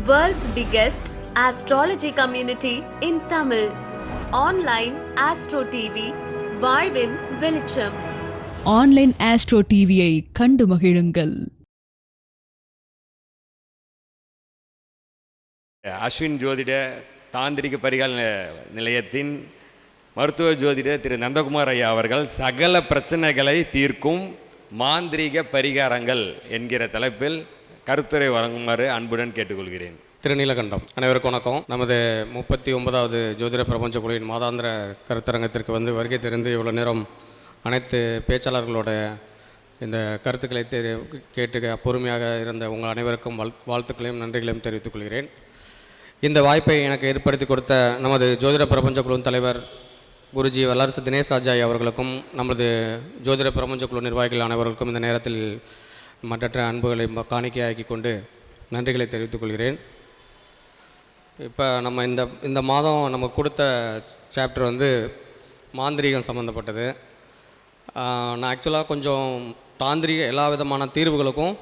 World's biggest astrology community in Tamil. Online Astro TV, வாழ்வின் வெளிச்சம். Online astro டிவியை கண்டு மகிழுங்கள். அஸ்வின் ஜோதிட தாந்திரிக பரிகால நிலையத்தின் மருத்துவ ஜோதிடர் திரு நந்தகுமார் ஐயா அவர்கள் சகல பிரச்சனைகளை தீர்க்கும் மாந்திரீக பரிகாரங்கள் என்கிற தலைப்பில் கருத்துரை வழங்குமாறு அன்புடன் கேட்டுக்கொள்கிறேன். திருநீலகண்டம் அனைவருக்கும் வணக்கம். நமது 39வது ஜோதிட பிரபஞ்ச குழுவின் மாதாந்திர கருத்தரங்கத்திற்கு வருகை தெரிந்து இவ்வளோ நேரம் அனைத்து பேச்சாளர்களோட இந்த கருத்துக்களை கேட்டு பொறுமையாக இருந்த உங்கள் அனைவருக்கும் வாழ்த்துக்களையும் நன்றிகளையும் தெரிவித்துக் கொள்கிறேன். இந்த வாய்ப்பை எனக்கு ஏற்படுத்தி கொடுத்த நமது ஜோதிட பிரபஞ்ச குழுவின் தலைவர் குருஜி வல்லரசு தினேஷ் ராஜா அவர்களுக்கும் நமது ஜோதிட பிரபஞ்ச குழு நிர்வாகிகள் அனைவர்களுக்கும் இந்த நேரத்தில் மற்ற அன்புகளை காணிக்கையாக்கி கொண்டு நன்றிகளை தெரிவித்துக் கொள்கிறேன். இப்போ நம்ம இந்த மாதம் நம்ம கொடுத்த சாப்டர் மாந்திரீகம் சம்மந்தப்பட்டது. நான் ஆக்சுவலாக கொஞ்சம் எல்லா விதமான தீர்வுகளுக்கும்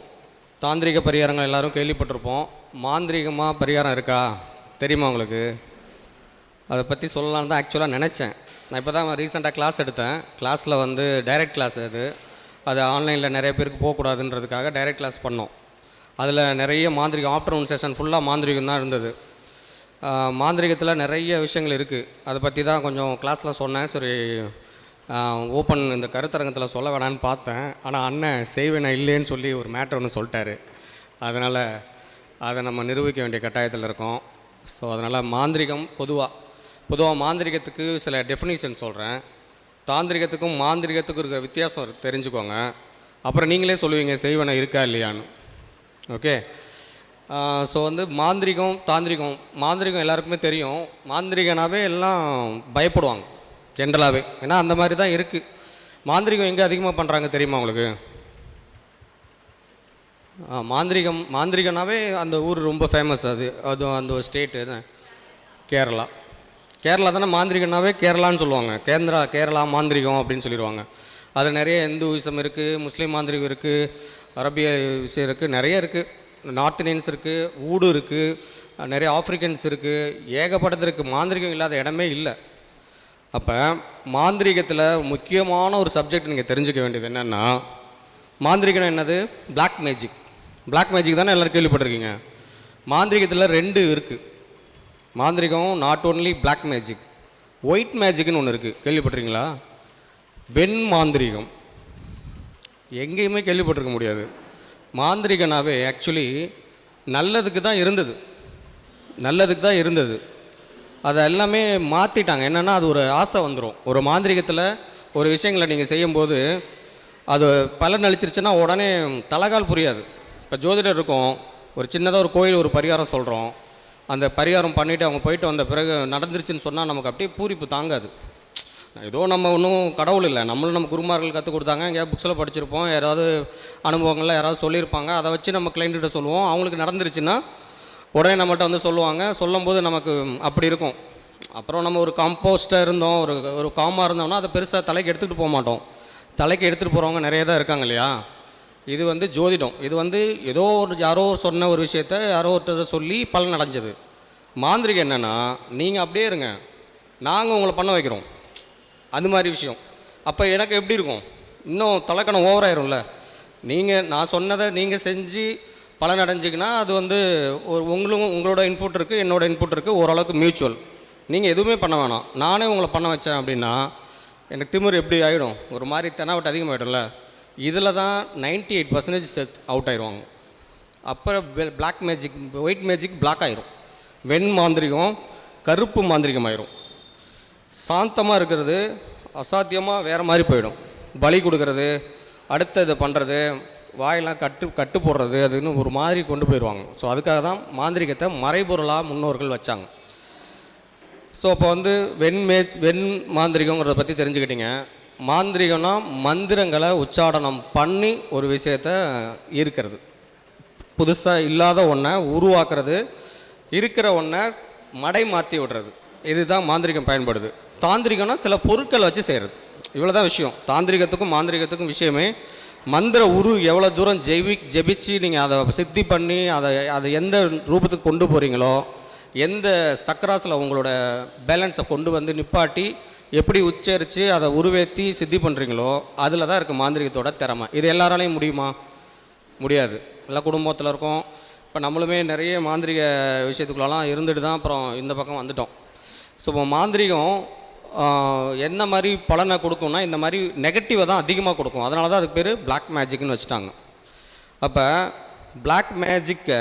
தாந்திரிக பரிகாரங்கள் எல்லோரும் கேள்விப்பட்டிருப்போம். மாந்திரீகமாக பரிகாரம் இருக்கா தெரியுமா உங்களுக்கு? அதை பற்றி சொல்லலான்னு தான் ஆக்சுவலாக நினச்சேன். நான் இப்போ தான் ரீசெண்டாக கிளாஸ் எடுத்தேன். கிளாஸில் டைரக்ட் கிளாஸ் அது ஆன்லைனில் நிறைய பேருக்கு போகக்கூடாதுன்றதுக்காக டைரக்ட் கிளாஸ் பண்ணோம். அதில் நிறைய மாந்திரிகம் ஆஃப்டர்நூன் செஷன் ஃபுல்லாக மாந்திரிகம் தான் இருந்தது. மாந்திரிகத்தில் நிறைய விஷயங்கள் இருக்குது. அதை பற்றி தான் கொஞ்சம் கிளாஸில் சொன்னேன். சரி ஓப்பன் இந்த கருத்தரங்கத்தில் சொல்ல வேணான்னு பார்த்தேன். ஆனால் அண்ணன் செய்வேனா இல்லைன்னு சொல்லி ஒரு மேட்ரு ஒன்று சொல்லிட்டாரு. அதனால் அதை நம்ம நிரூபிக்க வேண்டிய கட்டாயத்தில் இருக்கோம். ஸோ அதனால் மாந்திரிகம் பொதுவாக மாந்திரிகத்துக்கு சில டெஃபினிஷன் சொல்கிறேன். தாந்திரிகத்துக்கும் மாந்திரிகத்துக்கும் இருக்கிற வித்தியாசம் தெரிஞ்சுக்கோங்க. அப்புறம் நீங்களே சொல்லுவீங்க செய்வேனா இருக்கா இல்லையான்னு. ஓகே. ஸோ மாந்திரிகம் எல்லாருக்குமே தெரியும். மாந்திரிகனாவே எல்லாம் பயப்படுவாங்க ஜென்ரலாகவே. ஏன்னா அந்த மாதிரி தான் இருக்குது. மாந்திரிகம் எங்கே அதிகமாக பண்ணுறாங்க தெரியுமா உங்களுக்கு? மாந்திரிகனாவே அந்த ஊர் ரொம்ப ஃபேமஸ். அது அந்த ஒரு ஸ்டேட்டு தான் கேரளா தானே. மாந்திரிகனாவே கேரளான்னு சொல்லுவாங்க. கேரளா மாந்திரிகம் அப்படின்னு சொல்லிடுவாங்க. அதில் நிறைய இந்துவிசம் இருக்குது, முஸ்லீம் மாந்திரிகம் இருக்குது, அரபிய விஷயம் இருக்குது, நிறைய இருக்குது. நார்த் இந்தியன்ஸ் இருக்குது, ஊடு இருக்குது, நிறைய ஆஃப்ரிக்கன்ஸ் இருக்குது, ஏகப்பட்டது இருக்குது. மாந்திரிகம் இல்லாத இடமே இல்லை. அப்போ மாந்திரிகத்தில் முக்கியமான ஒரு சப்ஜெக்ட் நீங்கள் தெரிஞ்சுக்க வேண்டியது என்னென்னா, மாந்திரிகம் என்னது? பிளாக் மேஜிக் தானே எல்லோரும் கேள்விப்பட்டிருக்கீங்க. மாந்திரிகத்தில் 2 இருக்குது. மாந்திரிகம் not only black magic, white மேஜிக்னு ஒன்று இருக்குது. கேள்விப்பட்டிருக்கீங்களா? வெண் மாந்திரிகம் எங்கேயுமே கேள்விப்பட்டிருக்க முடியாது. மாந்திரிகனாவே ஆக்சுவலி நல்லதுக்கு தான் இருந்தது. அதை எல்லாமே மாற்றிட்டாங்க. என்னென்னா அது ஒரு ஆசை வந்துடும். ஒரு மாந்திரிகத்தில் ஒரு விஷயங்களை நீங்கள் செய்யும்போது அது பலன் அளிச்சிருச்சுன்னா உடனே தலகால் புரியாது. இப்போ ஜோதிடர் இருக்கும், ஒரு சின்னதாக ஒரு கோயில் ஒரு பரிகாரம் சொல்கிறோம். அந்த பரிகாரம் பண்ணிவிட்டு அவங்க போயிட்டு வந்த பிறகு நடந்துருச்சுன்னு சொன்னால் நமக்கு அப்படியே பூரிப்பு தாங்காது. ஏதோ நம்ம ஒன்றும் கடவுள் இல்லை, நம்ம குருமார்கள் கற்றுக் கொடுத்தாங்க, எங்கேயா புக்ஸில் படிச்சிருப்போம், யாராவது அனுபவங்கள்லாம் யாராவது சொல்லியிருப்பாங்க, அதை வச்சு நம்ம கிளைண்ட்டிட்ட சொல்லுவோம். அவங்களுக்கு நடந்துருச்சுன்னா உடனே நம்மகிட்ட சொல்லுவாங்க. சொல்லும்போது நமக்கு அப்படி இருக்கும். அப்புறம் நம்ம ஒரு காம்போஸ்ட்டாக இருந்தோம், ஒரு காமாக இருந்தோம்னா அதை பெருசாக தலைக்கு எடுத்துகிட்டு போக மாட்டோம். தலைக்கு எடுத்துகிட்டு போகிறவங்க நிறைய தான் இருக்காங்க இல்லையா? இது ஜோதிடம். இது ஏதோ யாரோ சொன்ன ஒரு விஷயத்த யாரோ ஒருத்தர் சொல்லி பலன் அடைஞ்சது. மாந்திரிகம் என்னென்னா, நீங்கள் அப்படியே இருங்க, நாங்கள் உங்களை பண்ண வைக்கிறோம், அது மாதிரி விஷயம். அப்போ எனக்கு எப்படி இருக்கும்? இன்னும் தலைக்கணம் ஓவராயிரும்ல. நான் சொன்னதை நீங்கள் செஞ்சு பலன் அடைஞ்சிங்கன்னா அது உங்களோட இன்புட் இருக்குது, என்னோடய இன்புட் இருக்குது, ஓரளவுக்கு மியூச்சுவல். நீங்கள் எதுவுமே பண்ண வேணாம், நானே உங்களை பண்ண வச்சேன் அப்படின்னா எனக்கு திமிர் எப்படி ஆகிடும்? ஒரு மாதிரி தெனாவட்டு அதிகமாகிடும்ல. இதில் தான் 98% அவுட் ஆயிடுவாங்க. அப்புறம் black magic, white magic black ஆயிரும். வெண் மாந்திரிகம் கருப்பு மாந்திரிகம் ஆயிரும். சாந்தமாக இருக்கிறது அசாத்தியமாக வேறு மாதிரி போயிடும். பலி கொடுக்கறது, அடுத்த இதை பண்ணுறது, வாயெல்லாம் கட்டு போடுறது, அதுன்னு ஒரு மாதிரி கொண்டு போயிடுவாங்க. ஸோ அதுக்காக தான் மாந்திரிகத்தை மறைபொருளாக முன்னோர்கள் வச்சாங்க. ஸோ அப்போ வெண் மாந்திரிகங்கிறத பற்றி தெரிஞ்சுக்கிட்டீங்க. மாந்திரிகம்னா மந்திரங்களை உச்சாடனம் பண்ணி ஒரு விஷயத்தை ஈர்க்கிறது, புதுசாக இல்லாத ஒன்றை உருவாக்குறது, இருக்கிற ஒன்றை மடை மாற்றி விடுறது. இதுதான் மாந்திரிகம் பயன்படுது. தாந்திரிகம்னா சில பொருட்களை வச்சு செய்கிறது. இவ்வளோ தான் விஷயம். தாந்திரிகத்துக்கும் மாந்திரிகத்துக்கும் விஷயமே மந்திர உரு எவ்வளோ தூரம் ஜெபிச்சு நீங்கள் அதை சித்தி பண்ணி அதை எந்த ரூபத்துக்கு கொண்டு போகிறீங்களோ, எந்த சக்கராசில் உங்களோட பேலன்ஸை கொண்டு வந்து நிப்பாட்டி எப்படி உச்சரித்து அதை உருவேற்றி சித்தி பண்ணுறீங்களோ அதில் தான் இருக்குது மாந்திரிகத்தோட திறமை. இது எல்லாராலையும் முடியுமா? முடியாது. எல்லா குடும்பத்தில் இருக்கோம். இப்போ நம்மளுமே நிறைய மாந்திரிக விஷயத்துக்குள்ளலாம் இருந்துட்டு தான் அப்புறம் இந்த பக்கம் வந்துட்டோம். ஸோ இப்போ மாந்திரிகம் என்ன மாதிரி பலனை கொடுக்கும்னா இந்த மாதிரி நெகட்டிவை தான் அதிகமாக கொடுக்கும். அதனால தான் அதுக்கு பேர் பிளாக் மேஜிக்னு வச்சுட்டாங்க. அப்போ பிளாக் மேஜிக்கை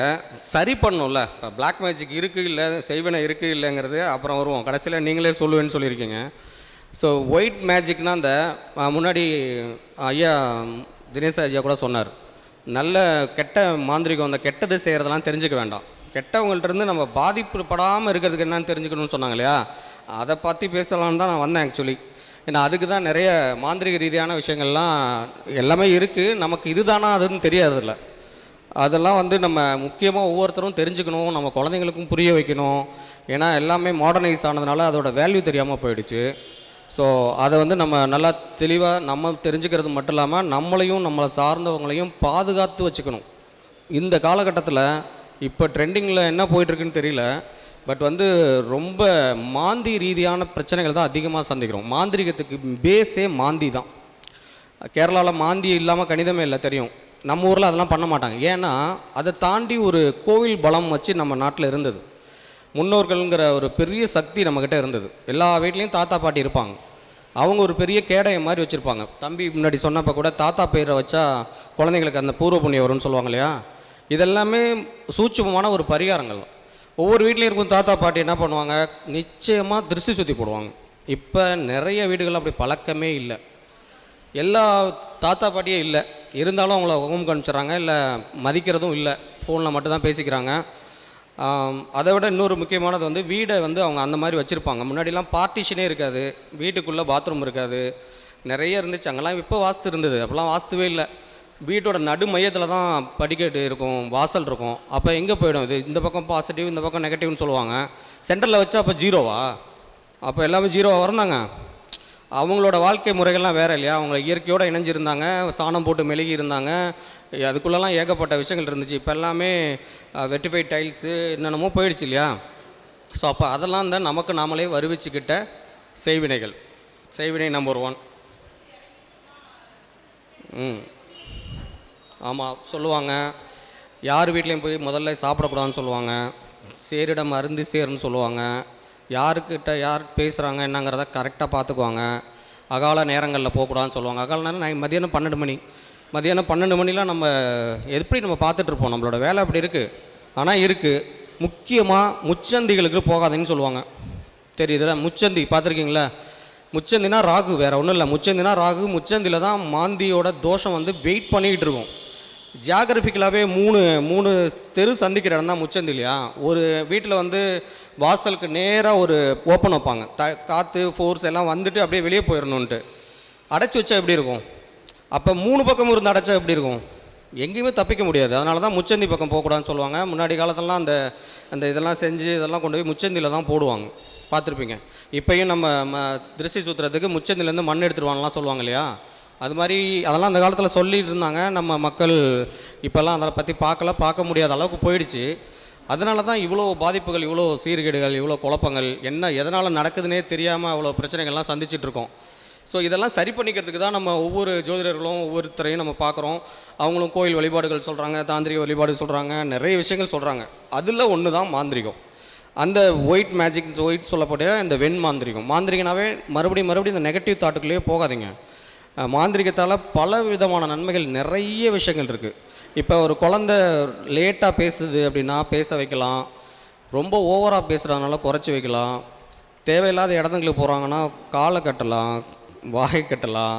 சரி பண்ணணும்ல. இப்போ பிளாக் மேஜிக் இருக்குது இல்லை, செய்வனை இருக்குது இல்லைங்கிறது அப்புறம் வருவோம். கடைசியில் நீங்களே சொல்லுவேன்னு சொல்லியிருக்கீங்க. ஸோ ஒயிட் மேஜிக்னால் அந்த முன்னாடி ஐயா தினேஷ் ஐயா கூட சொன்னார், நல்ல கெட்ட மாந்திரிகம் அந்த கெட்டது செய்கிறதெல்லாம் தெரிஞ்சுக்க வேண்டாம், கெட்டவங்கள்ட்டருந்து நம்ம பாதிப்புப்படாமல் இருக்கிறதுக்கு என்னன்னு தெரிஞ்சுக்கணும்னு சொன்னாங்க இல்லையா, அதை பற்றி பேசலான்னு தான் நான் வந்தேன் ஆக்சுவலி. ஏன்னா அதுக்கு தான் நிறைய மாந்திரிக ரீதியான விஷயங்கள்லாம் எல்லாமே இருக்குது. நமக்கு இதுதானா அதுன்னு தெரியாதில்ல. அதெல்லாம் நம்ம முக்கியமாக ஒவ்வொருத்தரும் தெரிஞ்சுக்கணும், நம்ம குழந்தைங்களுக்கும் புரிய வைக்கணும். ஏன்னா எல்லாமே மாடர்னைஸ் ஆனதுனால அதோட வேல்யூ தெரியாமல் போயிடுச்சு. ஸோ அதை நம்ம நல்லா தெளிவாக நம்ம தெரிஞ்சுக்கிறது மட்டும் இல்லாமல் நம்மளையும் நம்மளை சார்ந்தவங்களையும் பாதுகாத்து வச்சுக்கணும். இந்த காலகட்டத்தில் இப்போ ட்ரெண்டிங்கில் என்ன போயிட்டுருக்குன்னு தெரியல, பட் ரொம்ப மாந்தி ரீதியான பிரச்சனைகள் தான் அதிகமாக சந்திக்கிறோம். மாந்திரிகத்துக்கு பேஸே மாந்தி தான். கேரளாவில் மாந்தி இல்லாமல் கணிதமே இல்லை தெரியும். நம்ம ஊரில் அதெல்லாம் பண்ண மாட்டாங்க. ஏன்னா அதை தாண்டி ஒரு கோவில் பலம் வச்சு நம்ம நாட்டில் இருந்தது. முன்னோர்கள்ங்கிற ஒரு பெரிய சக்தி நம்மக்கிட்ட இருந்தது. எல்லா வீட்லேயும் தாத்தா பாட்டி இருப்பாங்க. அவங்க ஒரு பெரிய கேடயை மாதிரி வச்சுருப்பாங்க. தம்பி முன்னாடி சொன்னப்போ கூட தாத்தா பேரை வச்சா குழந்தைங்களுக்கு அந்த பூர்வ புண்ணியம் வரும்னு சொல்லுவாங்க இல்லையா. இதெல்லாமே சூட்சுமமான ஒரு பரிகாரங்கள். ஒவ்வொரு வீட்லேயும் இருக்கும் தாத்தா பாட்டி என்ன பண்ணுவாங்க, நிச்சயமாக திருஷ்டி சுற்றி போடுவாங்க. இப்போ நிறைய வீடுகள் அப்படி பழக்கமே இல்லை. எல்லா தாத்தா பாட்டியே இல்லை, இருந்தாலும் அவங்கள ஹோம் காமிச்சிட்றாங்க, இல்லை மதிக்கிறதும் இல்லை, ஃபோனில் மட்டும்தான் பேசிக்கிறாங்க. அதை விட இன்னொரு முக்கியமானது வீடை அவங்க அந்த மாதிரி வச்சுருப்பாங்க. முன்னாடிலாம் பார்ட்டிஷனே இருக்காது, வீட்டுக்குள்ளே பாத்ரூம் இருக்காது, நிறைய இருந்துச்சு. அங்கெல்லாம் இப்போ வாஸ்து இருந்தது, அப்போல்லாம் வாஸ்துவே இல்லை. வீட்டோட நடு மையத்தில் தான் படிக்கட்டு இருக்கும், வாசல் இருக்கும். அப்போ எங்கே போயிடும் இது? இந்த பக்கம் பாசிட்டிவ், இந்த பக்கம் நெகட்டிவ்னு சொல்லுவாங்க. சென்டரில் வச்சா அப்போ ஜீரோவா? அப்போ எல்லாமே ஜீரோவாக இருந்தாங்க. அவங்களோட வாழ்க்கை முறைகள்லாம் வேறு இல்லையா. அவங்க இயற்கையோடு இணைஞ்சிருந்தாங்க, சாணம் போட்டு மெழுகி இருந்தாங்க. அதுக்குள்ளெல்லாம் ஏகப்பட்ட விஷயங்கள் இருந்துச்சு. இப்போ எல்லாமே வெட்டிஃபைட் டைல்ஸு என்னென்னமோ போயிடுச்சு இல்லையா. ஸோ அப்போ அதெல்லாம் தான் நமக்கு நாமளே வருவிச்சுக்கிட்ட செய்வினைகள். செய்வினை நம்பர் 1. ஆமாம் சொல்லுவாங்க. யார் வீட்லேயும் போய் முதல்ல சாப்பிடக்கூடாதுன்னு சொல்லுவாங்க. சேரிடம் அருந்தி சேருன்னு சொல்லுவாங்க. யாருக்கிட்ட யார் பேசுகிறாங்க என்னங்கிறத கரெக்டாக பார்த்துக்குவாங்க. அகால நேரங்களில் போகக்கூடாதுன்னு சொல்லுவாங்க. அகால நேரம் மதியானம் 12 மணி. மதியானம் 12 மணிலாம் நம்ம எப்படி நம்ம பார்த்துட்ருப்போம், நம்மளோட வேலை அப்படி இருக்குது. ஆனால் இருக்குது. முக்கியமாக முச்சந்திகளுக்கு போகாதுன்னு சொல்லுவாங்க. தெரியுதுல, முச்சந்தி பார்த்துருக்கீங்களா? முச்சந்தினா ராகு, வேறு ஒன்றும் இல்லை. முச்சந்தினா ராகு. முச்சந்தியில் தான் மாந்தியோட தோஷம் வெயிட் பண்ணிக்கிட்டு இருக்கும். ஜியாகிரபிக்கலாகவே 3 தெரு சந்திக்கிற இடம் தான் முச்சந்தி இல்லையா. ஒரு வீட்டில் வாசலுக்கு நேராக ஒரு ஓப்பன் வைப்பாங்க. காற்று ஃபோர்ஸ் எல்லாம் அப்படியே வெளியே போயிடணுன்ட்டு. அடைச்சி வச்சா எப்படி இருக்கும்? அப்போ 3 பக்கம் இருந்து அடைச்சா எப்படி இருக்கும்? எங்கேயுமே தப்பிக்க முடியாது. அதனால தான் முச்சந்தி பக்கம் போகக்கூடாதுன்னு சொல்லுவாங்க. முன்னாடி காலத்திலலாம் அந்த இதெல்லாம் செஞ்சு இதெல்லாம் கொண்டு போய் முச்சந்தியில் தான் போடுவாங்க, பார்த்துருப்பீங்க. இப்போயும் நம்ம திருஷ்டி சுற்றுறதுக்கு முச்சந்திலேருந்து மண் எடுத்துருவாங்கலாம் சொல்லுவாங்க இல்லையா. அது மாதிரி அதெல்லாம் அந்த காலத்தில் சொல்லிட்டு இருந்தாங்க. நம்ம மக்கள் இப்போல்லாம் அதை பற்றி பார்க்க முடியாத அளவுக்கு போயிடுச்சு. அதனால தான் இவ்வளோ பாதிப்புகள், இவ்வளோ சீர்கேடுகள், இவ்வளோ குழப்பங்கள், எதனால் நடக்குதுன்னே தெரியாமல் அவ்வளோ பிரச்சனைகள்லாம் சந்திச்சிட்ருக்கோம். ஸோ இதெல்லாம் சரி பண்ணிக்கிறதுக்கு தான் நம்ம ஒவ்வொரு ஜோதிடர்களும் ஒவ்வொருத்தரையும் நம்ம பார்க்குறோம். அவங்களும் கோயில் வழிபாடுகள் சொல்கிறாங்க, தாந்திரிக வழிபாடு சொல்கிறாங்க, நிறைய விஷயங்கள் சொல்கிறாங்க. அதில் ஒன்று தான் மாந்திரிகம். அந்த ஒயிட் மேஜிக், ஒயிட் சொல்லப்பட்ட இந்த வெண் மாந்திரிகம். மாந்திரிகனாவே மறுபடியும் இந்த நெகட்டிவ் தாட்டுக்குள்ளேயே போகாதீங்க. மாந்திரிகத்தால் பல விதமான நன்மைகள், நிறைய விஷயங்கள் இருக்குது. இப்போ ஒரு குழந்த லேட்டாக பேசுது அப்படின்னா பேச வைக்கலாம். ரொம்ப ஓவராக பேசுகிறதுனால குறைச்சி வைக்கலாம். தேவையில்லாத இடத்துங்களுக்கு போகிறாங்கன்னா காலை கட்டலாம், வாயை கட்டலாம்,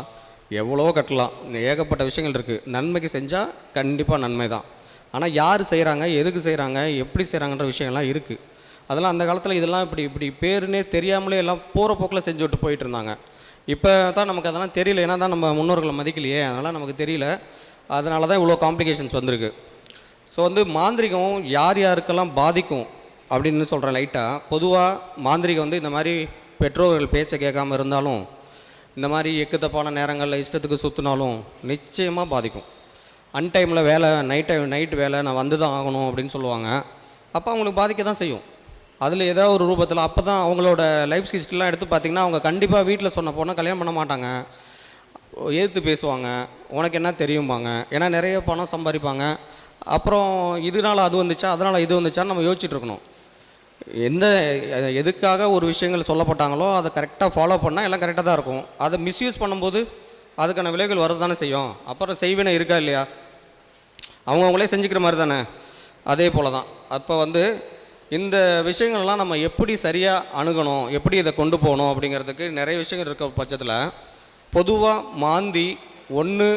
எவ்வளோ கட்டலாம். ஏகப்பட்ட விஷயங்கள் இருக்குது. நன்மைக்கு செஞ்சால் கண்டிப்பாக நன்மை தான். ஆனால் யார் செய்கிறாங்க, எதுக்கு செய்கிறாங்க, எப்படி செய்கிறாங்கன்ற விஷயங்கள்லாம் இருக்குது. அதெல்லாம் அந்த காலத்தில் இதெல்லாம் இப்படி பேருன்னே தெரியாமலே எல்லாம் போகிற போக்கில் செஞ்சு விட்டு போயிட்டு இருந்தாங்க. இப்போ தான் நமக்கு அதெல்லாம் தெரியல. ஏன்னா தான் நம்ம முன்னோர்களை மதிக்கலையே, அதனால் நமக்கு தெரியல. அதனால தான் இவ்வளோ காம்ப்ளிகேஷன்ஸ் வந்திருக்கு. ஸோ மாந்திரிகம் யார் யாருக்கெல்லாம் பாதிக்கும் அப்படின்னு சொல்கிறேன் லைட்டாக. பொதுவாக மாந்திரிகம் இந்த மாதிரி பெற்றோர்கள் பேச்சை கேட்காமல் இருந்தாலும், இந்த மாதிரி எக்குத்தப்பான நேரங்களில் இஷ்டத்துக்கு சுற்றினாலும் நிச்சயமாக பாதிக்கும். அன்டைமில் வேலை நைட்டு வேலை நான் வந்து தான் ஆகணும் அப்படின்னு சொல்லுவாங்க. அப்போ அவங்களுக்கு பாதிக்க தான் செய்யும். அதில் ஏதோ ஒரு ரூபத்தில் அப்போ தான் அவங்களோட லைஃப் ஹிஸ்ட்ரிலாம் எடுத்து பார்த்திங்கன்னா அவங்க கண்டிப்பாக வீட்டில் சொன்ன போனால் கல்யாணம் பண்ண மாட்டாங்க, எதிர்த்து பேசுவாங்க, உனக்கு என்ன தெரியும்பாங்க. ஏன்னா நிறைய பணம் சம்பாதிப்பாங்க. அப்புறம் இதனால் அது வந்துச்சா அதனால் இது வந்துச்சான்னு நம்ம யோசிச்சுட்டு இருக்கணும். எதுக்காக ஒரு விஷயங்கள் சொல்லப்பட்டாங்களோ அதை கரெக்டாக ஃபாலோ பண்ணால் எல்லாம் கரெக்டாக தான் இருக்கும். அதை மிஸ்யூஸ் பண்ணும்போது அதுக்கான விலைகள் வரது தானே செய்யும். அப்புறம் செய்வினை இருக்கா இல்லையா, அவங்களே செஞ்சுக்கிற மாதிரி தானே. அதே போல் தான் அப்போ இந்த விஷயங்கள்லாம் நம்ம எப்படி சரியாக அணுகணும், எப்படி இதை கொண்டு போகணும் அப்படிங்கிறதுக்கு நிறைய விஷயங்கள் இருக்க பட்சத்தில் பொதுவாக மாந்தி 1,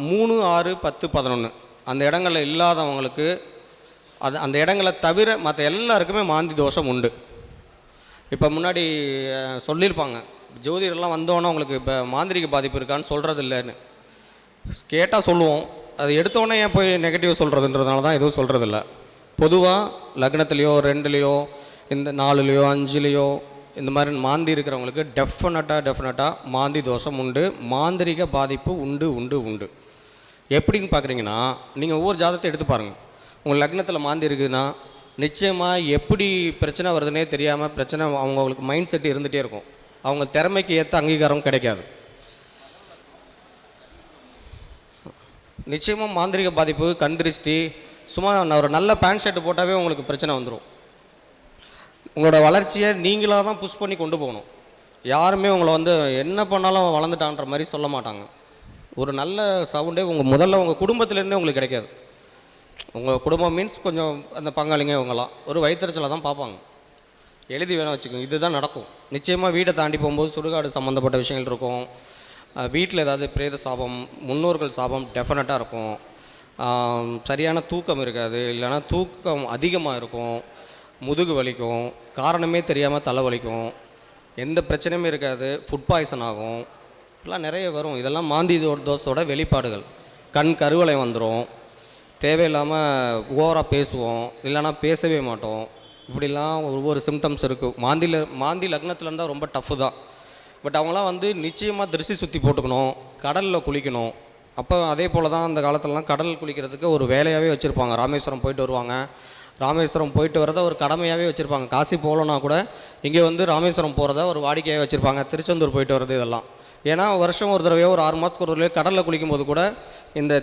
3, 6, 10, 11 அந்த இடங்களில் இல்லாதவங்களுக்கு அந்த இடங்களை தவிர மற்ற எல்லாருக்குமே மாந்தி தோஷம் உண்டு. இப்போ முன்னாடி சொல்லியிருப்பாங்க, ஜோதிடர்லாம் வந்தோன்னே உங்களுக்கு இப்போ மாந்திரிக பாதிப்பு இருக்கான்னு சொல்கிறது இல்லைன்னு கேட்டால் சொல்லுவோம். அது எடுத்தோடனே ஏன் போய் நெகட்டிவ் சொல்கிறதுன்றதுனால தான் எதுவும் சொல்கிறதில்ல. பொதுவாக லக்னத்துலேயோ 2லேயோ இந்த 4லேயோ 5லேயோ இந்த மாதிரி மாந்தி இருக்கிறவங்களுக்கு டெஃபினட்டாக மாந்தி தோஷம் உண்டு, மாந்திரிக பாதிப்பு உண்டு. எப்படின்னு பார்க்குறீங்கன்னா, நீங்கள் ஒவ்வொரு ஜாதகத்தை எடுத்து பாருங்கள். உங்கள் லக்னத்தில் மாந்தி இருக்குதுன்னா நிச்சயமாக எப்படி பிரச்சனை வருதுன்னே தெரியாமல் பிரச்சனை அவங்களுக்கு மைண்ட் செட் இருந்துகிட்டே இருக்கும். அவங்க திறமைக்கு ஏற்ற அங்கீகாரம் கிடைக்காது. நிச்சயமாக மாந்திரிக பாதிப்பு, கண் திருஷ்டி, சும்மா ஒரு நல்ல பேண்ட் ஷர்ட்டு போட்டாவே உங்களுக்கு பிரச்சனை வந்துடும். உங்களோட வளர்ச்சியை நீங்களாக தான் புஷ் பண்ணி கொண்டு போகணும். யாருமே உங்களை என்ன பண்ணாலும் வளர்ந்துட்டான்ற மாதிரி சொல்ல மாட்டாங்க. ஒரு நல்ல சவுண்டே முதல்ல உங்கள் குடும்பத்திலேருந்தே உங்களுக்கு கிடைக்காது. உங்கள் குடும்பம் மீன்ஸ் கொஞ்சம் அந்த பங்காளிங்க இவங்களாம் ஒரு வயிற்றுச்சலை தான் பார்ப்பாங்க. எழுதி வேணால் வச்சுக்கோங்க, இதுதான் நடக்கும். நிச்சயமாக வீட்டை தாண்டி போகும்போது சுடுகாடு சம்மந்தப்பட்ட விஷயங்கள் இருக்கும். வீட்டில் ஏதாவது பிரேத சாபம், முன்னோர்கள் சாபம் டெஃபினட்டாக இருக்கும். சரியான தூக்கம் இருக்காது, இல்லைனா தூக்கம் அதிகமாக இருக்கும், முதுகு வலிக்கும், காரணமே தெரியாமல் தலை வலிக்கும், எந்த பிரச்சனையுமே இருக்காது, ஃபுட் பாய்சன் ஆகும், இதெல்லாம் நிறைய வரும். இதெல்லாம் மாந்தி தோஷத்தோட வெளிப்பாடுகள். கண் கருவளை வந்துடும், தேவையில்லாமல் ஓவராக பேசுவோம், இல்லைனா பேசவே மாட்டோம். இப்படிலாம் ஒவ்வொரு சிம்டம்ஸ் இருக்குது. மாந்தி லக்னத்தில் இருந்தால் ரொம்ப டஃப்பு தான். பட் அவங்களாம் நிச்சயமாக திருஷ்டி சுற்றி போட்டுக்கணும், கடலில் குளிக்கணும். அப்போ அதே போல் தான் அந்த காலத்துலலாம் கடல் குளிக்கிறதுக்கு ஒரு வேலையாகவே வச்சுருப்பாங்க. ராமேஸ்வரம் போயிட்டு வருவாங்க, ராமேஸ்வரம் போயிட்டு வரதை ஒரு கடமையாகவே வச்சுருப்பாங்க. காசி போகலன்னா கூட இங்கே ராமேஸ்வரம் போகிறத ஒரு வாடிக்கையாக வச்சுருப்பாங்க. திருச்செந்தூர் போயிட்டு வர்றது இதெல்லாம். ஏன்னா வருஷம் ஒரு தடவையோ ஒரு 6 மாதத்துக்கு ஒரு தடவையோ கடலில் குளிக்கும்போது கூட இந்த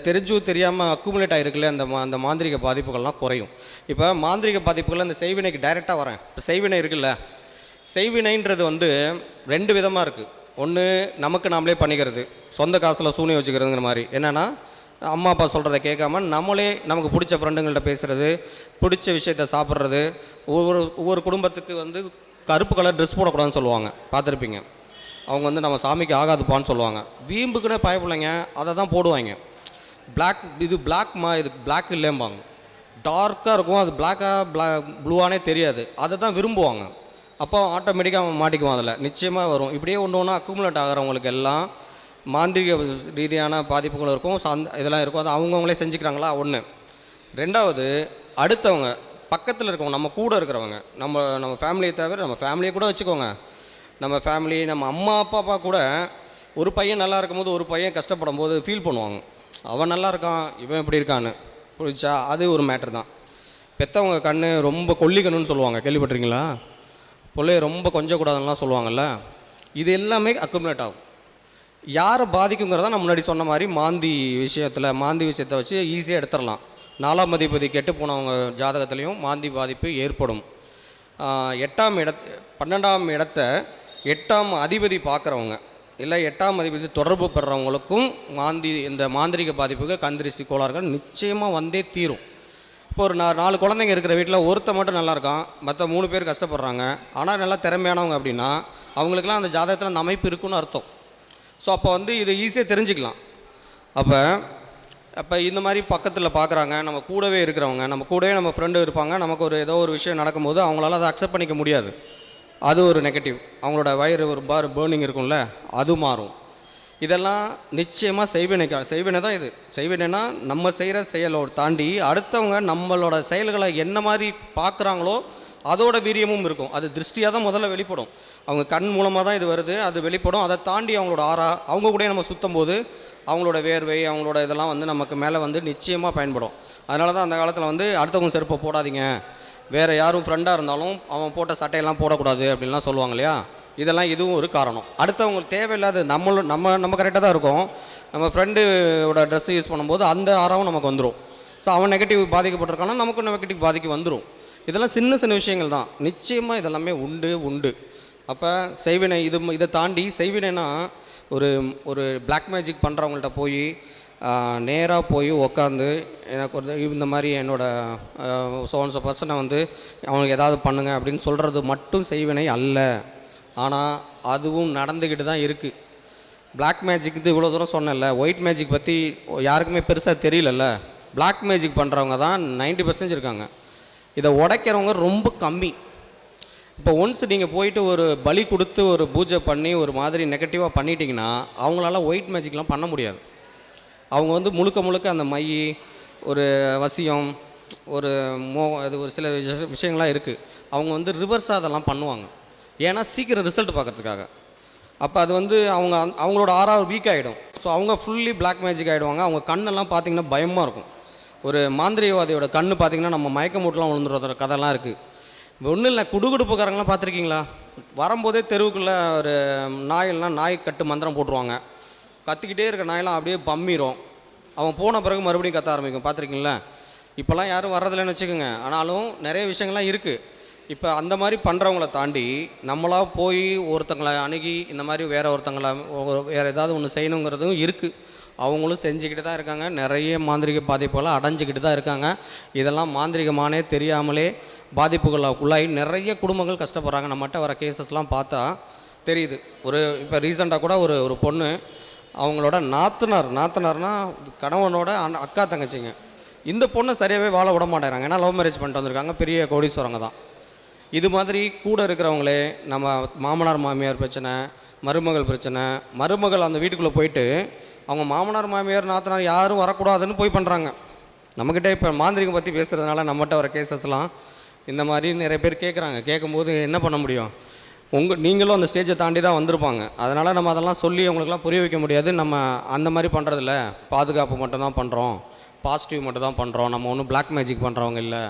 தெரியாமல் அக்குமுலேட் ஆகிருக்குல்ல அந்த மாந்திரிக பாதிப்புகள்லாம் குறையும். இப்போ மாந்திரிக பாதிப்புகள் அந்த செய்வினைக்கு டைரெக்டாக வரேன். இப்போ செய்வினை இருக்குல்ல, செய்வினைன்றது 2 விதமாக இருக்குது. ஒன்று நமக்கு நாமளே பண்ணிக்கிறது, சொந்த காசில் சூனியம் வச்சுக்கிறதுங்கிற மாதிரி. என்னென்னா அம்மா அப்பா சொல்கிறத கேட்காம நம்மளே நமக்கு பிடிச்ச ஃப்ரெண்டுங்கள்ட்ட பேசுகிறது, பிடிச்ச விஷயத்த சாப்பிட்றது. ஒவ்வொரு குடும்பத்துக்கு கருப்பு கலர் ட்ரெஸ் போடக்கூடாதுன்னு சொல்லுவாங்க, பார்த்துருப்பீங்க. அவங்க நம்ம சாமிக்கு ஆகாதுப்பான்னு சொல்லுவாங்க. வீம்புக்குன்னே பயப்பிள்ளைங்க அதை தான் போடுவாங்க. இது பிளாக்மா, இது பிளாக் இல்லைம்பாங்க. டார்க்காக இருக்கும், அது ப்ளூவானே தெரியாது, அதை தான் விரும்புவாங்க. அப்போ ஆட்டோமேட்டிக்காக மாட்டிக்குவான். அதில் நிச்சயமாக வரும். இப்படியே ஒன்று அக்குமுலேட் ஆகிறவங்களுக்கு எல்லாம் மாந்திரிக ரீதியான பாதிப்புகள் இருக்கும், இதெல்லாம் இருக்கும். அது அவங்கவுங்களே செஞ்சுக்கிறாங்களா ஒன்று. 2வது, அடுத்தவங்க பக்கத்தில் இருக்கவங்க, நம்ம கூட இருக்கிறவங்க, நம்ம ஃபேமிலியை தவிர நம்ம ஃபேமிலியை கூட வச்சுக்கோங்க. நம்ம ஃபேமிலி, நம்ம அம்மா அப்பா கூட ஒரு பையன் நல்லா இருக்கும்போது ஒரு பையன் கஷ்டப்படும் போது ஃபீல் பண்ணுவாங்க. அவன் நல்லா இருக்கான், இவன் எப்படி இருக்கான்னு. புரிச்சா? அது ஒரு மேட்ரு தான். பெற்றவங்க கண்ணு ரொம்ப கொல்லிக்கணும்னு சொல்லுவாங்க, கேள்விப்பட்டிருக்கீங்களா? பிள்ளைய ரொம்ப கொஞ்சக்கூடாதுன்னெலாம் சொல்லுவாங்கள்ல. இது எல்லாமே அக்குமுலேட் ஆகும். யாரை பாதிக்குங்கிறத நான் முன்னாடி சொன்ன மாதிரி மாந்தி விஷயத்தை வச்சு ஈஸியாக எடுத்துடலாம். 4ஆம் அதிபதி கெட்டு போனவங்க ஜாதகத்துலேயும் மாந்தி பாதிப்பு ஏற்படும். 12ஆம் இடத்த 8ஆம் அதிபதி பார்க்குறவங்க, இல்லை 8ஆம் அதிபதி தொடர்பு பெறுறவங்களுக்கும் இந்த மாந்திரிக பாதிப்புகள், கந்திரிசி கோளாறுகள் நிச்சயமாக வந்தே தீரும். இப்போ ஒரு 4 குழந்தைங்க இருக்கிற வீட்டில் ஒருத்த மட்டும் நல்லா இருக்கான், மற்ற 3 பேர் கஷ்டப்படுறாங்க, ஆனால் நல்லா திறமையானவங்க அப்படின்னா அவங்களுக்குலாம் அந்த ஜாதகத்தில் அந்த அமைப்பு இருக்குன்னு அர்த்தம். ஸோ அப்போ இதை ஈஸியாக தெரிஞ்சுக்கலாம். அப்போ இந்த மாதிரி பக்கத்தில் பார்க்குறாங்க, நம்ம கூடவே இருக்கிறவங்க, நம்ம கூடவே நம்ம ஃப்ரெண்டு இருப்பாங்க, நமக்கு ஏதோ ஒரு விஷயம் நடக்கும்போது அவங்களால அதை அக்செப்ட் பண்ணிக்க முடியாது. அது ஒரு நெகட்டிவ். அவங்களோட வயிறு ஒரு பேர்னிங் இருக்கும்ல, அது மாறும். இதெல்லாம் நிச்சயமாக செய்வினை தான். இது செய்வினைனா நம்ம செய்கிற செயலை தாண்டி அடுத்தவங்க நம்மளோட செயல்களை என்ன மாதிரி பார்க்குறாங்களோ அதோட வீரியமும் இருக்கும். அது திருஷ்டியாக தான் முதல்ல வெளிப்படும். அவங்க கண் மூலமாக தான் இது வருது, அது வெளிப்படும். அதை தாண்டி அவங்களோட ஆறா அவங்க கூட நம்ம சுற்றும் போது அவங்களோட வேர்வை அவங்களோட இதெல்லாம் வந்து நமக்கு மேலே வந்து நிச்சயமாக பயன்படும். அதனால தான் அந்த காலத்தில் வந்து அடுத்தவங்க செருப்பை போடாதீங்க, வேறு யாரும் ஃப்ரெண்டாக இருந்தாலும் அவன் போட்ட சட்டையெல்லாம் போடக்கூடாது அப்படின்லாம் சொல்லுவாங்க இல்லையா. இதெல்லாம் இதுவும் ஒரு காரணம். அடுத்தவங்களுக்கு தேவையில்லாத நம்ம கரெக்டாக தான் இருக்கும், நம்ம ஃப்ரெண்டோட ட்ரெஸ்ஸு யூஸ் பண்ணும்போது அந்த ஆறாவும் நமக்கு வந்துடும். ஸோ அவன் நெகட்டிவ் பாதிக்கப்பட்டிருக்கானா நமக்கும் நெகட்டிவ் பாதிக்கு வந்துடும். இதெல்லாம் சின்ன சின்ன விஷயங்கள் தான், நிச்சயமாக இதெல்லாமே உண்டு. அப்போ செய்வினை இதை தாண்டி செய்வினைனா ஒரு பிளாக் மேஜிக் பண்ணுறவங்கள்ட்ட போய் நேராக போய் உக்காந்து எனக்கு ஒரு இந்த மாதிரி என்னோடய சோன்ஸோ பர்சனை வந்து அவங்களுக்கு ஏதாவது பண்ணுங்க அப்படின்னு சொல்கிறது மட்டும் செய்வினை அல்ல. ஆனால் அதுவும் நடந்துக்கிட்டு தான் இருக்குது. பிளாக் மேஜிக் இது இவ்வளோ தூரம் சொன்னேன்ல, ஒயிட் மேஜிக் பற்றி யாருக்குமே பெருசாக தெரியலல்ல. பிளாக் மேஜிக் பண்ணுறவங்க தான் 90% இருக்காங்க, இதை உடைக்கிறவங்க ரொம்ப கம்மி. இப்போ ஒன்ஸ் நீங்கள் போயிட்டு ஒரு பலி கொடுத்து ஒரு பூஜை பண்ணி ஒரு மாதிரி நெகட்டிவாக பண்ணிட்டீங்கன்னா அவங்களால ஒயிட் மேஜிக்லாம் பண்ண முடியாது. அவங்க வந்து முழுக்க அந்த மை ஒரு வசியம் ஒரு அது ஒரு சில விஷயங்கள்லாம் இருக்குது. அவங்க வந்து ரிவர்ஸாக அதெல்லாம் பண்ணுவாங்க, ஏன்னா சீக்கிரம் ரிசல்ட் பார்க்குறதுக்காக. அப்போ அது வந்து அவங்களோட ஆறாவது வீக் ஆகிடும். ஸோ அவங்க ஃபுல்லி பிளாக் மேஜிக் ஆகிடுவாங்க. அவங்க கண்ணெல்லாம் பார்த்திங்கன்னா பயமாக இருக்கும். ஒரு மாந்திரிகவாதியோட கண்ணு பார்த்திங்கன்னா நம்ம மயக்க மூட்டெலாம் விழுந்துடுற கதைலாம் இருக்குது. ஒன்றும் இல்லை, குடுகுடுப்புக்காரங்களாம் பார்த்துருக்கீங்களா? வரும்போதே தெருவுக்குள்ளே ஒரு நாய் கட்டு மந்திரம் போட்டுருவாங்க, கத்திக்கிட்டே இருக்க நாயெல்லாம் அப்படியே பம்மிடும். அவன் போன பிறகு மறுபடியும் கத்த ஆரம்பிக்கும், பார்த்துருக்கீங்களா? இப்போல்லாம் யாரும் வர்றதில்லைன்னு வச்சுக்கோங்க, ஆனாலும் நிறைய விஷயங்கள்லாம் இருக்குது. இப்போ அந்த மாதிரி பண்ணுறவங்கள தாண்டி நம்மளாக போய் ஒருத்தங்களை அணுகி இந்த மாதிரி வேறு ஏதாவது ஒன்று செய்யணுங்கிறதும் இருக்குது. அவங்களும் செஞ்சுக்கிட்டு தான் இருக்காங்க. நிறைய மாந்திரிக பாதிப்புகளை அடைஞ்சிக்கிட்டு தான் இருக்காங்க. இதெல்லாம் மாந்திரிகமானே தெரியாமலே பாதிப்புகளுக்குள்ளாகி நிறைய குடும்பங்கள் கஷ்டப்படுறாங்க. நம்மகிட்ட வர கேசஸ்லாம் பார்த்தா தெரியுது. இப்போ ரீசெண்டாக கூட ஒரு பொண்ணு அவங்களோட நாத்தனார்னால் கணவனோட அக்கா தங்கச்சிங்க, இந்த பொண்ணை சரியாகவே வாழ விட மாட்டேறாங்க. ஏன்னா லவ் மேரேஜ் பண்ணிட்டு வந்திருக்காங்க, பெரிய கோடீஸ்வரங்க தான். இது மாதிரி கூட இருக்கிறவங்களே நம்ம மாமனார் மாமியார் பிரச்சனை, மருமகள் பிரச்சனை, மருமகள் அந்த வீட்டுக்குள்ளே போயிட்டு அவங்க மாமனார் மாமியார் நாத்தனார் யாரும் வரக்கூடாதுன்னு போய் பண்ணுறாங்க. நம்மக்கிட்ட இப்போ மாந்திரிகம் பற்றி பேசுகிறதுனால நம்மகிட்ட வர கேசஸ்லாம் இந்த மாதிரி நிறைய பேர் கேட்குறாங்க. கேட்கும்போது என்ன பண்ண முடியும்? நீங்களும் அந்த ஸ்டேஜை தாண்டி தான் வந்திருப்பாங்க. அதனால் நம்ம அதெல்லாம் சொல்லி அவங்களுக்குலாம் புரிய வைக்க முடியாது. நம்ம அந்த மாதிரி பண்ணுறதில்ல, பாதுகாப்பு மட்டும்தான் பண்ணுறோம், பாசிட்டிவ் மட்டும் தான் பண்ணுறோம், நம்ம ஒன்றும் பிளாக் மேஜிக் பண்ணுறவங்க இல்லை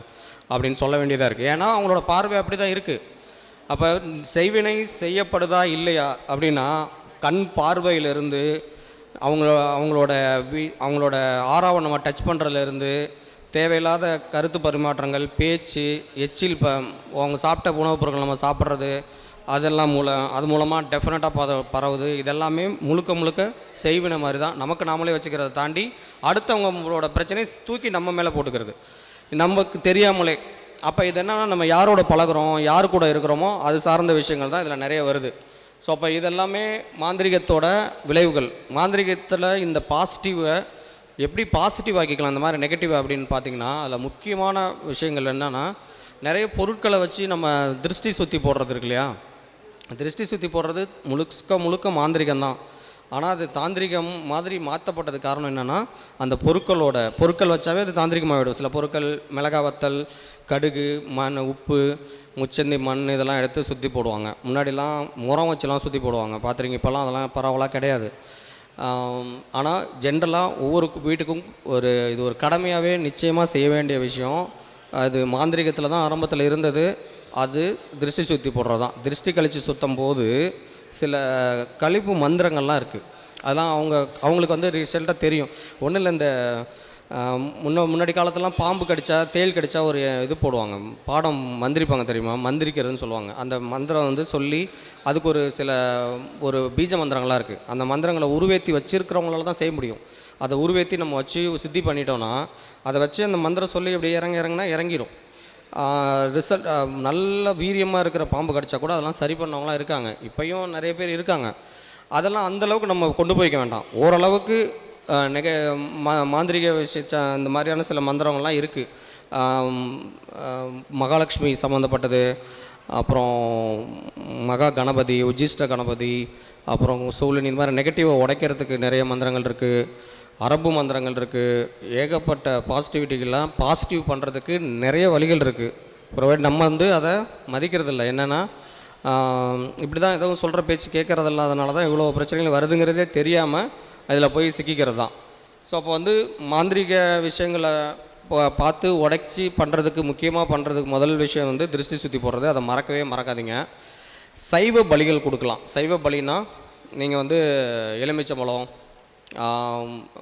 அப்படின்னு சொல்ல வேண்டியதாக இருக்குது. ஏன்னா அவங்களோட பார்வை அப்படி தான் இருக்குது. அப்போ செய்வினை செய்யப்படுதா இல்லையா அப்படின்னா கண் பார்வையிலிருந்து அவங்களோட ஆறாவை நம்ம டச் பண்ணுறதுலேருந்து தேவையில்லாத கருத்து பரிமாற்றங்கள், பேச்சு, எச்சில் அவங்க சாப்பிட்ட உணவுப் பொருட்கள் நம்ம சாப்பிட்றது, அதெல்லாம் அது மூலமாக டெஃபினட்டாக பரவுது. இதெல்லாமே முழுக்க செய்வினை மாதிரி தான். நமக்கு நாமளே வச்சுக்கிறத தாண்டி அடுத்தவங்களோட பிரச்சனையை தூக்கி நம்ம மேலே போட்டுக்கிறது நமக்கு தெரியாமலே. அப்போ இது என்னன்னா நம்ம யாரோட பழகிறோம், யார் கூட இருக்கிறோமோ அது சார்ந்த விஷயங்கள் தான் இதில் நிறைய வருது. ஸோ அப்போ இதெல்லாமே மாந்திரிகத்தோட விளைவுகள். மாந்திரிகத்தில் இந்த பாசிட்டிவை எப்படி பாசிட்டிவ் ஆக்கிக்கலாம், இந்த மாதிரி நெகட்டிவ் அப்படின்னு பார்த்திங்கன்னா அதில் முக்கியமான விஷயங்கள் என்னென்னா, நிறைய பொருட்களை வச்சு நம்ம திருஷ்டி சுற்றி போடுறது இருக்கு இல்லையா. திருஷ்டி சுற்றி போடுறது முழுக்க மாந்திரிகம் தான். ஆனால் அது தாந்திரிகம் மாதிரி மாற்றப்பட்டது காரணம் என்னென்னா, அந்த பொருட்கள் வச்சாவே அது தாந்திரிகமாகிடும். சில பொருட்கள் மிளகா வத்தல், கடுகு, மண், உப்பு, முச்சந்தி, மண் இதெல்லாம் எடுத்து சுற்றி போடுவாங்க. முன்னாடிலாம் முறம் வச்சுலாம் சுற்றி போடுவாங்க, பார்த்துருங்க. இப்போல்லாம் அதெல்லாம் பரவலாக கிடையாது. ஆனால் ஜென்ரலாக ஒவ்வொரு வீட்டுக்கும் இது ஒரு கடமையாகவே நிச்சயமாக செய்ய வேண்டிய விஷயம். அது மாந்திரிகத்தில் தான் ஆரம்பத்தில் இருந்தது. அது திருஷ்டி சுற்றி போடுறது தான். திருஷ்டி கழித்து சுற்றும் போது சில கழிப்பு மந்திரங்கள்லாம் இருக்குது. அதெல்லாம் அவங்களுக்கு வந்து ரிசல்ட்டாக தெரியும். ஒன்றும் இல்லை, இந்த முன்னாடி காலத்துலாம் பாம்பு கடித்தா, தேள் கடித்தா ஒரு இது போடுவாங்க, பாடம் மந்திரிப்பாங்க தெரியுமா, மந்திரிக்கிறதுன்னு சொல்லுவாங்க. அந்த மந்திரம் வந்து சொல்லி அதுக்கு ஒரு பீஜ மந்திரங்கள்லாம் இருக்குது. அந்த மந்திரங்களை உருவேற்றி வச்சுருக்கிறவங்களால தான் செய்ய முடியும். அதை உருவேற்றி நம்ம வச்சு சித்தி பண்ணிட்டோன்னா, அதை வச்சு அந்த மந்திரம் சொல்லி அப்படி இறங்கினா இறங்கிடும். ரிசல்ட் நல்ல வீரியமாக இருக்கிற பாம்பு கடித்தா கூட அதெல்லாம் சரி பண்ணவங்களாம் இருக்காங்க. இப்போயும் நிறைய பேர் இருக்காங்க. அதெல்லாம் அந்தளவுக்கு நம்ம கொண்டு போய்க்க வேண்டாம். ஓரளவுக்கு மாந்திரிக விஷய இந்த மாதிரியான சில மந்திரங்கள்லாம் இருக்குது. மகாலட்சுமி சம்மந்தப்பட்டது, அப்புறம் மகா கணபதி, உஜிஷ்ட கணபதி, அப்புறம் சூழன், இந்த மாதிரி நெகட்டிவை உடைக்கிறதுக்கு நிறைய மந்திரங்கள் இருக்குது. அரபு மந்திரங்கள் இருக்குது. ஏகப்பட்ட பாசிட்டிவிட்டிக்கெல்லாம் பாசிட்டிவ் பண்ணுறதுக்கு நிறைய வழிகள் இருக்குது. ப்ரொவைட் நம்ம வந்து அதை மதிக்கிறதில்ல. என்னென்னா இப்படி தான் எதுவும் சொல்கிற பேச்சு கேட்குறது இல்லாதனால தான் இவ்வளோ பிரச்சனைகள் வருதுங்கிறதே தெரியாமல் அதில் போய் சிக்கிக்கிறது தான். ஸோ அப்போ வந்து மாந்திரிக விஷயங்களை பார்த்து உடைச்சி பண்ணுறதுக்கு முக்கியமாக பண்ணுறதுக்கு முதல் விஷயம் வந்து திருஷ்டி சுற்றி போடுறது. அதை மறக்கவே மறக்காதீங்க. சைவ பலிகள் கொடுக்கலாம். சைவ பலினா நீங்கள் வந்து எலுமிச்சம்பழம்,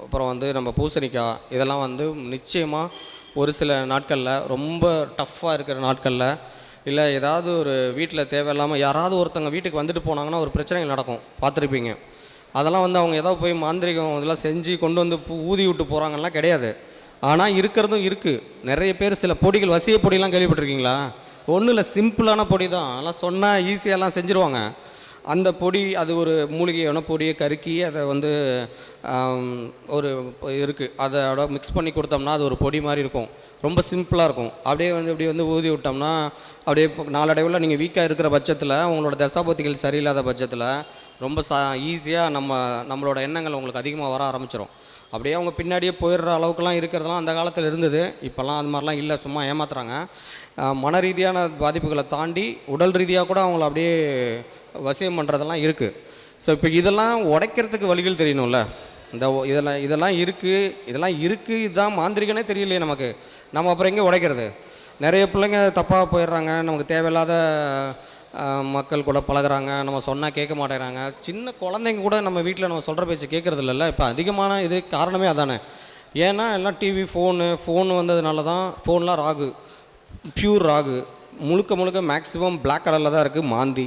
அப்புறம் வந்து நம்ம பூசணிக்காய், இதெல்லாம் வந்து நிச்சயமாக ஒரு சில நாட்களில், ரொம்ப டஃப்பாக இருக்கிற நாட்களில், இல்லை ஏதாவது ஒரு வீட்டில் தேவையில்லாமல் யாராவது ஒருத்தங்க வீட்டுக்கு வந்துட்டு போனாங்கன்னா ஒரு பிரச்சனைகள் நடக்கும், பார்த்துருப்பீங்க. அதெல்லாம் வந்து அவங்க ஏதாவது போய் மாந்திரிகம் இதெல்லாம் செஞ்சு கொண்டு வந்து ஊதி விட்டு போகிறாங்கலாம் கிடையாது. ஆனால் இருக்கிறதும் இருக்குது. நிறைய பேர் சில பொடிகள், வசிய பொடியெலாம் கேள்விப்பட்டிருக்கீங்களா? ஒன்றும் இல்லை, சிம்பிளான பொடி தான். அதெல்லாம் சொன்னால் ஈஸியாகலாம் செஞ்சுருவாங்க. அந்த பொடி, அது ஒரு மூலிகையான பொடியை கருக்கி அதை வந்து ஒரு இருக்குது, அதோட மிக்ஸ் பண்ணி கொடுத்தோம்னா அது ஒரு பொடி மாதிரி இருக்கும். ரொம்ப சிம்பிளாக இருக்கும். அப்படியே வந்து இப்படி வந்து ஊதி விட்டோம்னா அப்படியே நாளடைவில் நீங்கள் வீக்காக இருக்கிற பட்சத்தில், உங்களோட தசாபதிகள் சரியில்லாத பட்சத்தில் ரொம்ப ஈஸியாக நம்மளோட எண்ணங்கள் உங்களுக்கு அதிகமாக வர ஆரம்பிச்சிடும். அப்படியே அவங்க பின்னாடியே போயிடுற அளவுக்குலாம் இருக்கிறதெல்லாம் அந்த காலத்தில் இருந்தது. இப்போல்லாம் அது மாதிரிலாம் இல்லை, சும்மா ஏமாத்துறாங்க. மன ரீதியான பாதிப்புகளை தாண்டி உடல் ரீதியாக கூட அவங்கள அப்படியே வசியம் பண்ணுறதெல்லாம் இருக்குது. ஸோ இப்போ இதெல்லாம் உடைக்கிறதுக்கு வழிகள் தெரியணும்ல. இதெல்லாம் இருக்குது, இதுதான் மாந்திரிகனே தெரியலையே நமக்கு. நம்ம அப்புறம் எங்கே உடைக்கிறது? நிறைய பிள்ளைங்க தப்பாக போயிடுறாங்க. நமக்கு தேவையில்லாத மக்கள் கூட பழகுறாங்க. நம்ம சொன்னால் கேட்க மாட்டேங்கிறாங்க. சின்ன குழந்தைங்க கூட நம்ம வீட்டில் நம்ம சொல்கிற பேச்சு கேட்குறது இல்லைல்ல. இப்போ அதிகமான இது காரணமே அதானே. ஏன்னா எல்லாம் டிவி, ஃபோனு வந்ததுனால தான். ஃபோன்லாம் ராகு, பியூர் ராகு, முழுக்க மேக்ஸிமம் பிளாக் கலரில் தான் இருக்குது மாந்தி.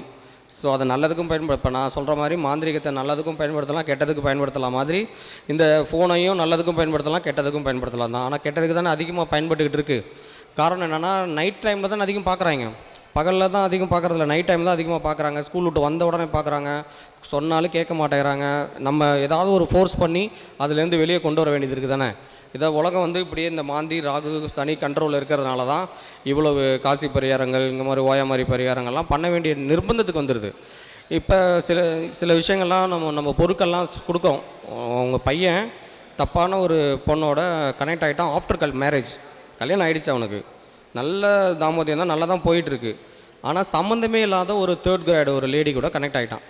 ஸோ அதை நல்லதுக்கும் இப்போ நான் சொல்கிற மாதிரி மாந்திரிகத்தை நல்லதுக்கும் பயன்படுத்தலாம், கெட்டதுக்கு பயன்படுத்தலாம். மாதிரி இந்த ஃபோனையும் நல்லதுக்கும் பயன்படுத்தலாம், கெட்டதுக்கும் பயன்படுத்தலாம் தான். ஆனால் கெட்டதுக்கு தானே அதிகமாக பயன்பட்டுக்கிட்டு இருக்குது. காரணம் என்னென்னா, நைட் டைமில் தான் அதிகம் பார்க்குறாங்க. பகலில் தான் அதிகம் பார்க்குறதில்ல, நைட் டைம் தான் அதிகமாக பார்க்குறாங்க. ஸ்கூல் விட்டு வந்த உடனே பார்க்குறாங்க. சொன்னாலும் கேட்க மாட்டேங்கிறாங்க. நம்ம ஏதாவது ஒரு ஃபோர்ஸ் பண்ணி அதுலேருந்து வெளியே கொண்டு வர வேண்டியது இருக்குது தானே. இதை உலகம் வந்து இப்படியே இந்த மாந்தி, ராகு, சனி கண்ட்ரோலில் இருக்கிறதுனால தான் இவ்வளவு காசி பரிகாரங்கள், இந்த மாதிரி ஓயாமாரி பரிகாரங்கள்லாம் பண்ண வேண்டிய நிர்பந்தத்துக்கு வந்துடுது. இப்போ சில விஷயங்கள்லாம் நம்ம பொருட்கள்லாம் கொடுக்கோம். அவங்க பையன் தப்பான ஒரு பொண்ணோட கனெக்ட் ஆகிட்டான். ஆஃப்டர் மேரேஜ், கல்யாணம் ஆகிடுச்சு அவனுக்கு. நல்ல தாம்பத்தியம் தான், நல்லா தான் போயிட்டுருக்கு. ஆனால் சம்மந்தமே இல்லாத ஒரு 3rd grade ஒரு லேடி கூட கனெக்ட் ஆகிட்டான்.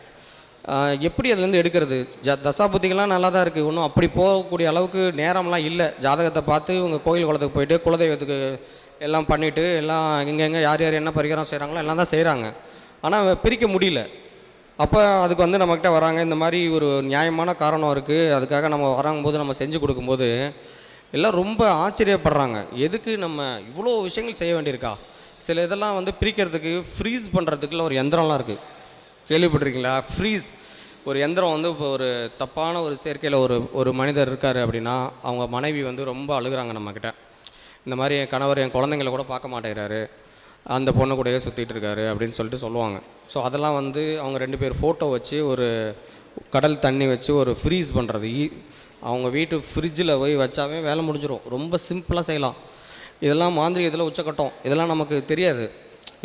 எப்படி அதுலேருந்து எடுக்கிறது? தசாபுத்திகள்லாம் நல்லா தான் இருக்குது. ஒன்றும் அப்படி போகக்கூடிய அளவுக்கு நேரம்லாம் இல்லை. ஜாதகத்தை பார்த்து இவங்க கோயில் குளத்துக்கு போயிட்டு குலதெய்வத்துக்கு எல்லாம் பண்ணிவிட்டு எல்லாம் எங்கெங்கே யார் என்ன பரிகாரம் செய்கிறாங்களோ எல்லாம் தான் செய்கிறாங்க. ஆனால் பிரிக்க முடியல. அப்போ அதுக்கு வந்து நம்மக்கிட்ட வராங்க. இந்த மாதிரி ஒரு நியாயமான காரணம் இருக்குது, அதுக்காக நம்ம வராங்கும்போது நம்ம செஞ்சு கொடுக்கும்போது எல்லாம் ரொம்ப ஆச்சரியப்படுறாங்க. எதுக்கு நம்ம இவ்வளோ விஷயங்கள் செய்ய வேண்டியிருக்கா? சில இதெல்லாம் வந்து பிரிக்கிறதுக்கு, ஃப்ரீஸ் பண்ணுறதுக்குலாம் ஒரு யந்திரம்லாம் இருக்குது. கேள்விப்பட்டிருக்கீங்களா? ஃப்ரீஸ் ஒரு யந்திரம் வந்து இப்போ ஒரு தப்பான ஒரு சேர்க்கையில் ஒரு மனிதர் இருக்கார் அப்படின்னா, அவங்க மனைவி வந்து ரொம்ப அழுகிறாங்க நம்மக்கிட்ட. இந்த மாதிரி என் கணவர் என் குழந்தைங்கள கூட பார்க்க மாட்டேங்கிறாரு, அந்த பொண்ணு கூடயே சுற்றிட்டு இருக்காரு அப்படின்னு சொல்லிட்டு சொல்லுவாங்க. ஸோ அதெல்லாம் வந்து அவங்க 2 பேர் ஃபோட்டோ வச்சு ஒரு கடல் தண்ணி வச்சு ஒரு ஃப்ரீஸ் பண்ணுறது. அவங்க வீட்டு ஃப்ரிட்ஜில் போய் வச்சாவே வேலை முடிஞ்சிடும். ரொம்ப சிம்பிளாக செய்யலாம். இதெல்லாம் மாந்திரிகத்தில் உச்சக்கட்டம். இதெல்லாம் நமக்கு தெரியாது.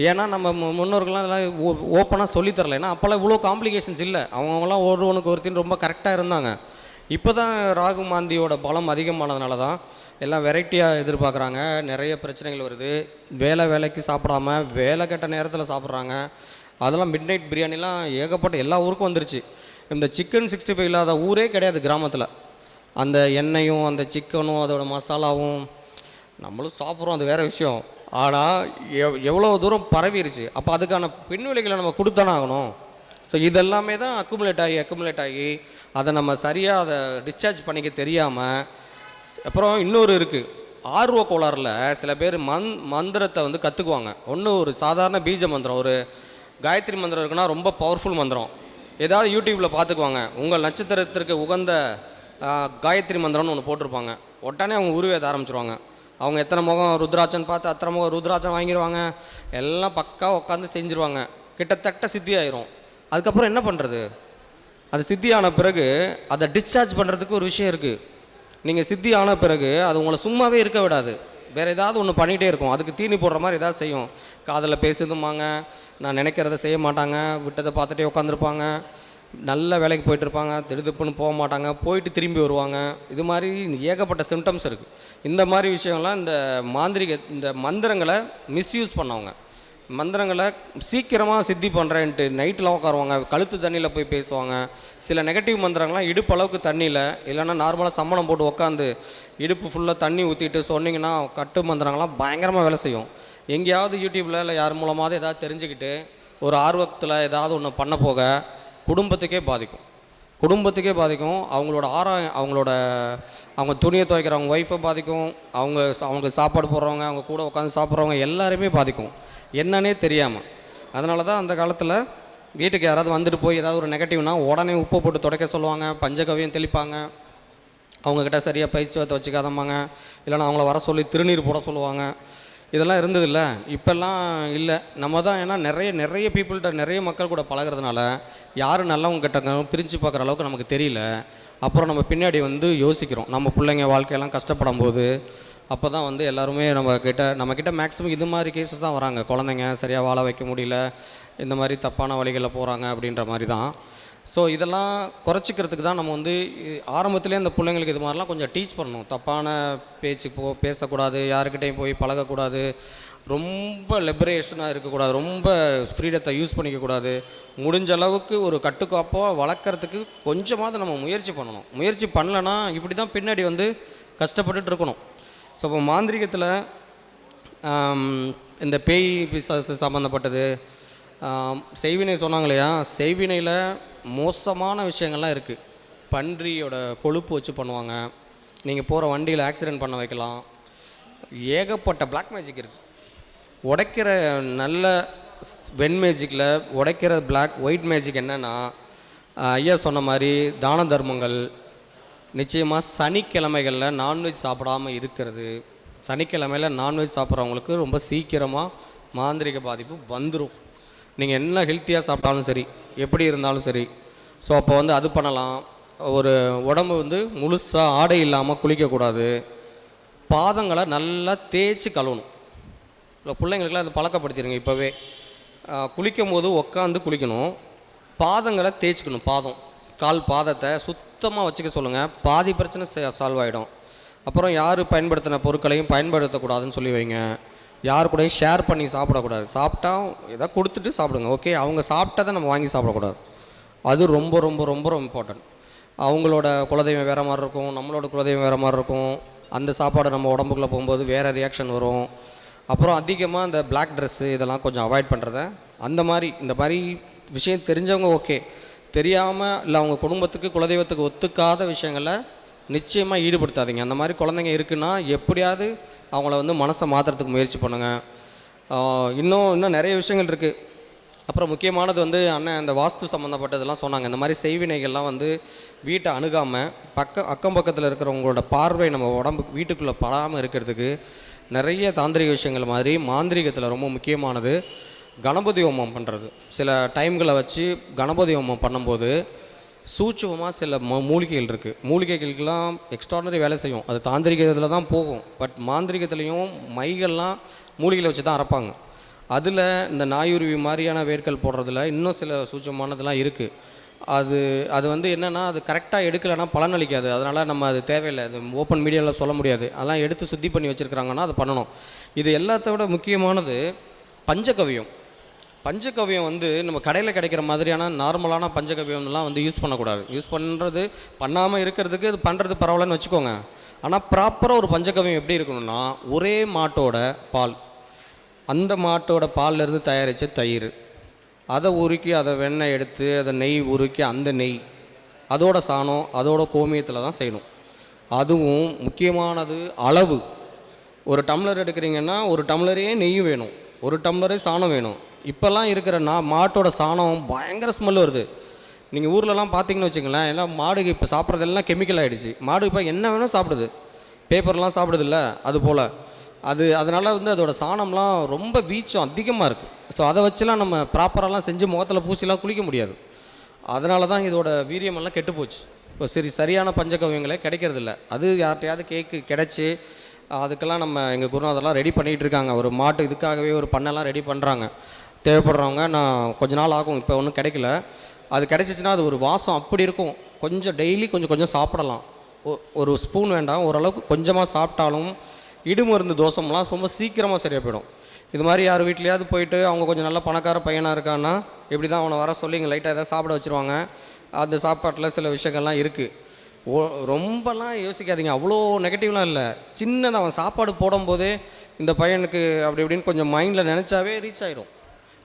ஏன்னா நம்ம முன்னோர்கள்லாம் இதெல்லாம் ஓப்பனாக சொல்லித்தரல. ஏன்னா அப்போல்லாம் இவ்வளோ காம்ப்ளிகேஷன்ஸ் இல்லை. அவங்களாம் ஒருவனுக்கு ஒருத்தின் ரொம்ப கரெக்டாக இருந்தாங்க. இப்போ தான் ராகு மாந்தியோட பலம் அதிகமானதுனால தான் எல்லாம் வெரைட்டியாக எதிர்பார்க்குறாங்க. நிறைய பிரச்சனைகள் வருது. வேலைக்கு சாப்பிடாம வேலை கெட்ட நேரத்தில் சாப்பிட்றாங்க. அதெல்லாம் மிட் நைட் பிரியாணிலாம் ஏகப்பட்ட எல்லா ஊருக்கும் வந்துருச்சு. இந்த சிக்கன் 65 இல்லாத ஊரே கிடையாது கிராமத்தில். அந்த எண்ணெயும் அந்த சிக்கனும் அதோட மசாலாவும் நம்மளும் சாப்பிட்றோம், அது வேறு விஷயம். ஆனால் எவ்வளோ தூரம் பரவிருச்சு. அப்போ அதுக்கான பின்விளைகளை நம்ம கொடுத்தானே ஆகணும். ஸோ இதெல்லாமே தான் அக்குமுலேட் ஆகி அதை நம்ம சரியாக அதை டிஸ்சார்ஜ் பண்ணிக்க தெரியாமல். அப்புறம் இன்னொரு இருக்குது, ஆர்வ கோளாறில் சில பேர் மந்திரத்தை வந்து கற்றுக்குவாங்க. ஒன்று ஒரு சாதாரண பீஜ மந்திரம், ஒரு காயத்ரி மந்திரம் இருக்குன்னா ரொம்ப பவர்ஃபுல் மந்திரம். ஏதாவது யூடியூப்பில் பார்த்துக்குவாங்க. உங்கள் நட்சத்திரத்திற்கு உகந்த காயத்ரி மந்திரம்னு ஒன்று போட்டிருப்பாங்க. உடனே அவங்க உருவேத ஆரம்பிச்சிருவாங்க. அவங்க எத்தனை முகம் ருத்ராட்சன் பார்த்து அத்தனை முகம் ருத்ராட்சம் வாங்கிடுவாங்க. எல்லாம் பக்காவாக உட்காந்து செஞ்சுருவாங்க. கிட்டத்தட்ட சித்தி ஆயிரும். அதுக்கப்புறம் என்ன பண்ணுறது? அது சித்தி ஆன பிறகு அதை டிஸ்சார்ஜ் பண்ணுறதுக்கு ஒரு விஷயம் இருக்குது. நீங்கள் சித்தி ஆன பிறகு அது உங்களை சும்மாவே இருக்க விடாது. வேறு ஏதாவது ஒன்று பண்ணிகிட்டே இருக்கும். அதுக்கு தீனி போடுற மாதிரி ஏதாவது செய்யும். காதில் பேசுதுமாங்க, நான் நினைக்கிறத செய்ய மாட்டாங்க, விட்டதை பார்த்துட்டே உட்காந்துருப்பாங்க. நல்ல வேலைக்கு போயிட்டுருப்பாங்க, திடுதிப்புன்னு போக மாட்டாங்க, போயிட்டு திரும்பி வருவாங்க. இது மாதிரி ஏகப்பட்ட சிம்டம்ஸ் இருக்குது. இந்த மாதிரி விஷயங்கள்லாம் இந்த மந்திரங்களை மிஸ்யூஸ் பண்ணவங்க, மந்திரங்களை சீக்கிரமாக சித்தி பண்ணுறேன்ட்டு நைட்டில் உட்காருவாங்க, கழுத்து தண்ணியில் போய் பேசுவாங்க. சில நெகட்டிவ் மந்திரங்கள்லாம் இடுப்பு அளவுக்கு தண்ணியில், இல்லைன்னா நார்மலாக சம்மணம் போட்டு உட்காந்து இடுப்பு ஃபுல்லாக தண்ணி ஊற்றிட்டு சொன்னிங்கன்னா கட்டு மந்திரங்கள்லாம் பயங்கரமாக வேலை செய்யும். எங்கேயாவது யூடியூப்பில் இல்லை யார் மூலமாவது ஏதாவது தெரிஞ்சுக்கிட்டு ஒரு ஆர்வத்தில் ஏதாவது ஒன்று பண்ண போக குடும்பத்துக்கே பாதிக்கும். அவங்க துணியை துவைக்கிறவங்க ஒய்ஃபை பாதிக்கும், அவங்க சாப்பாடு போடுறவங்க, அவங்க கூட உட்காந்து சாப்பிட்றவங்க எல்லாருமே பாதிக்கும், என்னன்னே தெரியாமல். அதனால தான் அந்த காலத்தில் வீட்டுக்கு யாராவது வந்துட்டு போய் ஏதாவது ஒரு நெகட்டிவ்னா உடனே உப்பு போட்டு துடைக்க சொல்லுவாங்க, பஞ்சகவியம் தெளிப்பாங்க, அவங்கக்கிட்ட சரியாக பயிற்சி வச்சுக்காதம்பாங்க, இல்லைன்னா அவங்கள வர சொல்லி திருநீர் போட சொல்லுவாங்க. இதெல்லாம் இருந்ததில்ல, இப்போல்லாம் இல்லை. நம்ம தான் ஏன்னா நிறைய பீப்புள்கிட்ட நிறைய மக்கள் கூட பழகிறதுனால யார் நல்லவங்க கெட்டவங்க பிரித்து பார்க்குற அளவுக்கு நமக்கு தெரியல. அப்புறம் நம்ம பின்னாடி யோசிக்கிறோம், நம்ம பிள்ளைங்க வாழ்க்கையெல்லாம் கஷ்டப்படும் போது அப்போ தான் எல்லாருமே நம்மக்கிட்ட மேக்ஸிமம் இது மாதிரி கேஸஸ் தான் வராங்க. குழந்தைங்க சரியாக வாழ வைக்க முடியல, இந்த மாதிரி தப்பான வழிகளில் போகிறாங்க அப்படின்ற மாதிரி தான். ஸோ இதெல்லாம் குறைச்சிக்கிறதுக்கு தான் நம்ம ஆரம்பத்துலேயே அந்த பிள்ளைங்களுக்கு இது மாதிரிலாம் கொஞ்சம் டீச் பண்ணணும். தப்பான பேச்சு பேசக்கூடாது, யாருக்கிட்டையும் போய் பழகக்கூடாது, ரொம்ப லிபரேஷனாக இருக்கக்கூடாது, ரொம்ப ஃப்ரீடத்தை யூஸ் பண்ணிக்கக்கூடாது. முடிஞ்ச அளவுக்கு ஒரு கட்டுக்கோப்பாக வளர்க்குறதுக்கு கொஞ்சமாவது நம்ம முயற்சி பண்ணணும். முயற்சி பண்ணலைன்னா இப்படி தான் பின்னாடி கஷ்டப்பட்டுட்டு இருக்கணும். ஸோ இப்போ மாந்திரிகத்தில் இந்த பேய் பிசாசு சம்மந்தப்பட்டது செய்வினை சொன்னாங்க இல்லையா, செய்வினையில் மோசமான விஷயங்கள்லாம் இருக்குது. பன்றியோட கொழுப்பு வச்சு பண்ணுவாங்க, நீங்கள் போகிற வண்டியில் ஆக்சிடெண்ட் பண்ண வைக்கலாம், ஏகப்பட்ட பிளாக் மேஜிக் இருக்குது. உடைக்கிற நல்ல வெண் மேஜிக்கில் உடைக்கிற பிளாக் ஒயிட் மேஜிக் என்னென்னா, ஐயா சொன்ன மாதிரி தான தர்மங்கள், நிச்சயமாக சனிக்கிழமைகளில் நான்வெஜ் சாப்பிடாமல் இருக்கிறது. சனிக்கிழமையில் நான்வெஜ் சாப்பிட்றவங்களுக்கு ரொம்ப சீக்கிரமாக மாந்திரிக பாதிப்பு வந்துடும். நீங்கள் என்ன ஹெல்த்தியாக சாப்பிட்டாலும் சரி, எப்படி இருந்தாலும் சரி. ஸோ அப்போ அது பண்ணலாம். ஒரு உடம்பு முழுசாக ஆடை இல்லாமல் குளிக்கக்கூடாது. பாதங்களை நல்லா தேய்ச்சி கழுவணும். இல்லை பிள்ளைங்களுக்குலாம் அது பழக்கப்படுத்திடுங்க. இப்போவே குளிக்கும் போது உட்காந்து குளிக்கணும், பாதங்களை தேய்ச்சிக்கணும். கால் பாதத்தை சுத்தமாக வச்சுக்க சொல்லுங்கள், பாதி பிரச்சனை சால்வ் ஆகிடும். அப்புறம் யார் பயன்படுத்தின பொருட்களையும் பயன்படுத்தக்கூடாதுன்னு சொல்லி வைங்க. யார் கூடயும் ஷேர் பண்ணி சாப்பிடக்கூடாது. சாப்பிட்டா எதாவது கொடுத்துட்டு சாப்பிடுங்க, ஓகே. அவங்க சாப்பிட்டதை நம்ம வாங்கி சாப்பிடக்கூடாது. அது ரொம்ப ரொம்ப ரொம்ப ரொம்ப இம்பார்ட்டன்ட். அவங்களோட குலதெய்வம் வேறு மாதிரி இருக்கும், நம்மளோட குலதெய்வம் வேறு மாதிரி இருக்கும். அந்த சாப்பாடு நம்ம உடம்புக்குள்ளே போகும்போது வேறு ரியாக்ஷன் வரும். அப்புறம் அதிகமாக இந்த பிளாக் ட்ரெஸ்ஸு இதெல்லாம் கொஞ்சம் அவாய்ட் பண்ணுறத. இந்த மாதிரி விஷயம் தெரிஞ்சவங்க ஓகே, தெரியாமல் இல்லை அவங்க குடும்பத்துக்கு குலதெய்வத்துக்கு ஒத்துக்காத விஷயங்களை நிச்சயமாக ஈடுபடுத்தாதீங்க. அந்த மாதிரி குழந்தைங்க இருக்குன்னா எப்படியாவது அவங்கள மனசை மாற்றுறதுக்கு முயற்சி பண்ணுங்கள். இன்னும் நிறைய விஷயங்கள் இருக்குது. அப்புறம் முக்கியமானது அண்ணன் இந்த வாஸ்து சம்மந்தப்பட்டதெல்லாம் சொன்னாங்க. இந்த மாதிரி செய்வினைகள்லாம் வீட்டை அணுகாமல் அக்கம் பக்கத்தில் இருக்கிறவங்களோட பார்வை நம்ம வீட்டுக்குள்ளே படாமல் இருக்கிறதுக்கு நிறைய தாந்திரிக விஷயங்கள் மாதிரி மாந்திரிகத்தில் ரொம்ப முக்கியமானது கணபதி ஹோமம் பண்ணுறது. சில டைம்களை வச்சு கணபதி ஹோமம் பண்ணும்போது சூட்சுமமாக சில மூலிகைகள் இருக்குது. மூலிகைகளுக்கெல்லாம் எக்ஸ்ட்ராடனரி வேலை செய்யும். அது தாந்திரிகத்தில் தான் போகும். பட் மாந்திரிகத்துலேயும் மைகள்லாம் மூலிகைகளை வச்சு தான் அரைப்பாங்க. அதில் இந்த நாயுருவி மாதிரியான வேர்கள் போடுறதுல இன்னும் சில சூட்சமானதெல்லாம் இருக்குது. அது என்னென்னா அது கரெக்டாக எடுக்கலைன்னா பலன் அளிக்காது. அதனால் நம்ம அது தேவையில்லை, அது ஓப்பன் மீடியாவில் சொல்ல முடியாது. அதெல்லாம் எடுத்து சுத்தி பண்ணி வச்சுருக்கிறாங்கன்னா அது பண்ணணும். இது எல்லாத்த விட முக்கியமானது பஞ்சகவியம். பஞ்சகவியம் நம்ம கடையில் கிடைக்கிற மாதிரியான நார்மலான பஞ்சகவியம்லாம் யூஸ் பண்ணக்கூடாது. யூஸ் பண்ணுறது பண்ணாமல் இருக்கிறதுக்கு இது பண்ணுறது பரவாயில்லன்னு வச்சுக்கோங்க. ஆனால் ப்ராப்பராக ஒரு பஞ்சகவியம் எப்படி இருக்கணும்னா, ஒரே மாட்டோட பால், அந்த மாட்டோட பால்லேருந்து தயாரித்த தயிர், அதை உருக்கி அதை வெண்ணெய் எடுத்து அதை நெய் உருக்கி அந்த நெய், அதோட சாணம், அதோட கோமியத்தில் தான் செய்யணும். அதுவும் முக்கியமானது அளவு. ஒரு டம்ளர் எடுக்கிறீங்கன்னா ஒரு டம்ளரே நெய்யும் வேணும், ஒரு டம்ளரே சாணம் வேணும். இப்போல்லாம் இருக்கிற மாட்டோட சாணம் பயங்கர ஸ்மெல் வருது. நீங்கள் ஊர்லலாம் பார்த்தீங்கன்னு வச்சுங்களேன், எல்லாம் மாடுக்கு இப்போ சாப்பிட்றதெல்லாம் கெமிக்கல் ஆகிடுச்சு. மாடு இப்போ என்ன வேணும் சாப்பிடுது, பேப்பர்லாம் சாப்பிடுதில்ல, அது போல். அதனால் அதோட சாணம்லாம் ரொம்ப வீச்சம் அதிகமாக இருக்குது. ஸோ அதை வச்சுலாம் நம்ம ப்ராப்பராலாம் செஞ்சு முகத்தில் பூசிலாம் குளிக்க முடியாது. அதனால தான் இதோட வீரியமெல்லாம் கெட்டு போச்சு. இப்போ சரியான பஞ்சகவியங்களே கிடைக்கிறதில்ல. அது யார்கிட்டையாவது கிடைச்சி அதுக்கெல்லாம் நம்ம எங்கள் குருநாதெல்லாம் ரெடி பண்ணிகிட்டு இருக்காங்க. ஒரு மாட்டு இதுக்காகவே ஒரு பண்ணெல்லாம் ரெடி பண்ணுறாங்க. தேவைப்படுறவங்க நான் கொஞ்ச நாள் ஆகும், இப்போ ஒன்றும் கிடைக்கல. அது கிடச்சிச்சின்னா அது ஒரு வாசம் அப்படி இருக்கும். கொஞ்சம் டெய்லி கொஞ்சம் கொஞ்சம் சாப்பிடலாம். ஒரு ஸ்பூன் வேண்டாம், ஓரளவுக்கு கொஞ்சமாக சாப்பிட்டாலும் இடுமருந்து தோஷம்லாம் ரொம்ப சீக்கிரமாக சரியாக போயிடும். இது மாதிரி யார் வீட்லையாவது போயிட்டு அவங்க கொஞ்சம் நல்ல பணக்கார பையனாக இருக்கான்னா எப்படி தான் அவனை வர சொல்லி இங்கே லைட்டாக எதாவது சாப்பிட வச்சுருவாங்க. அந்த சாப்பாட்டில் சில விஷயங்கள்லாம் இருக்குது. ரொம்பலாம் யோசிக்காதீங்க, அவ்வளோ நெகட்டிவ்லாம் இல்லை. சின்னதாக அவன் சாப்பாடு போடும்போதே இந்த பையனுக்கு அப்படி இப்படின்னு கொஞ்சம் மைண்டில் நினச்சாவே ரீச் ஆகிடும்.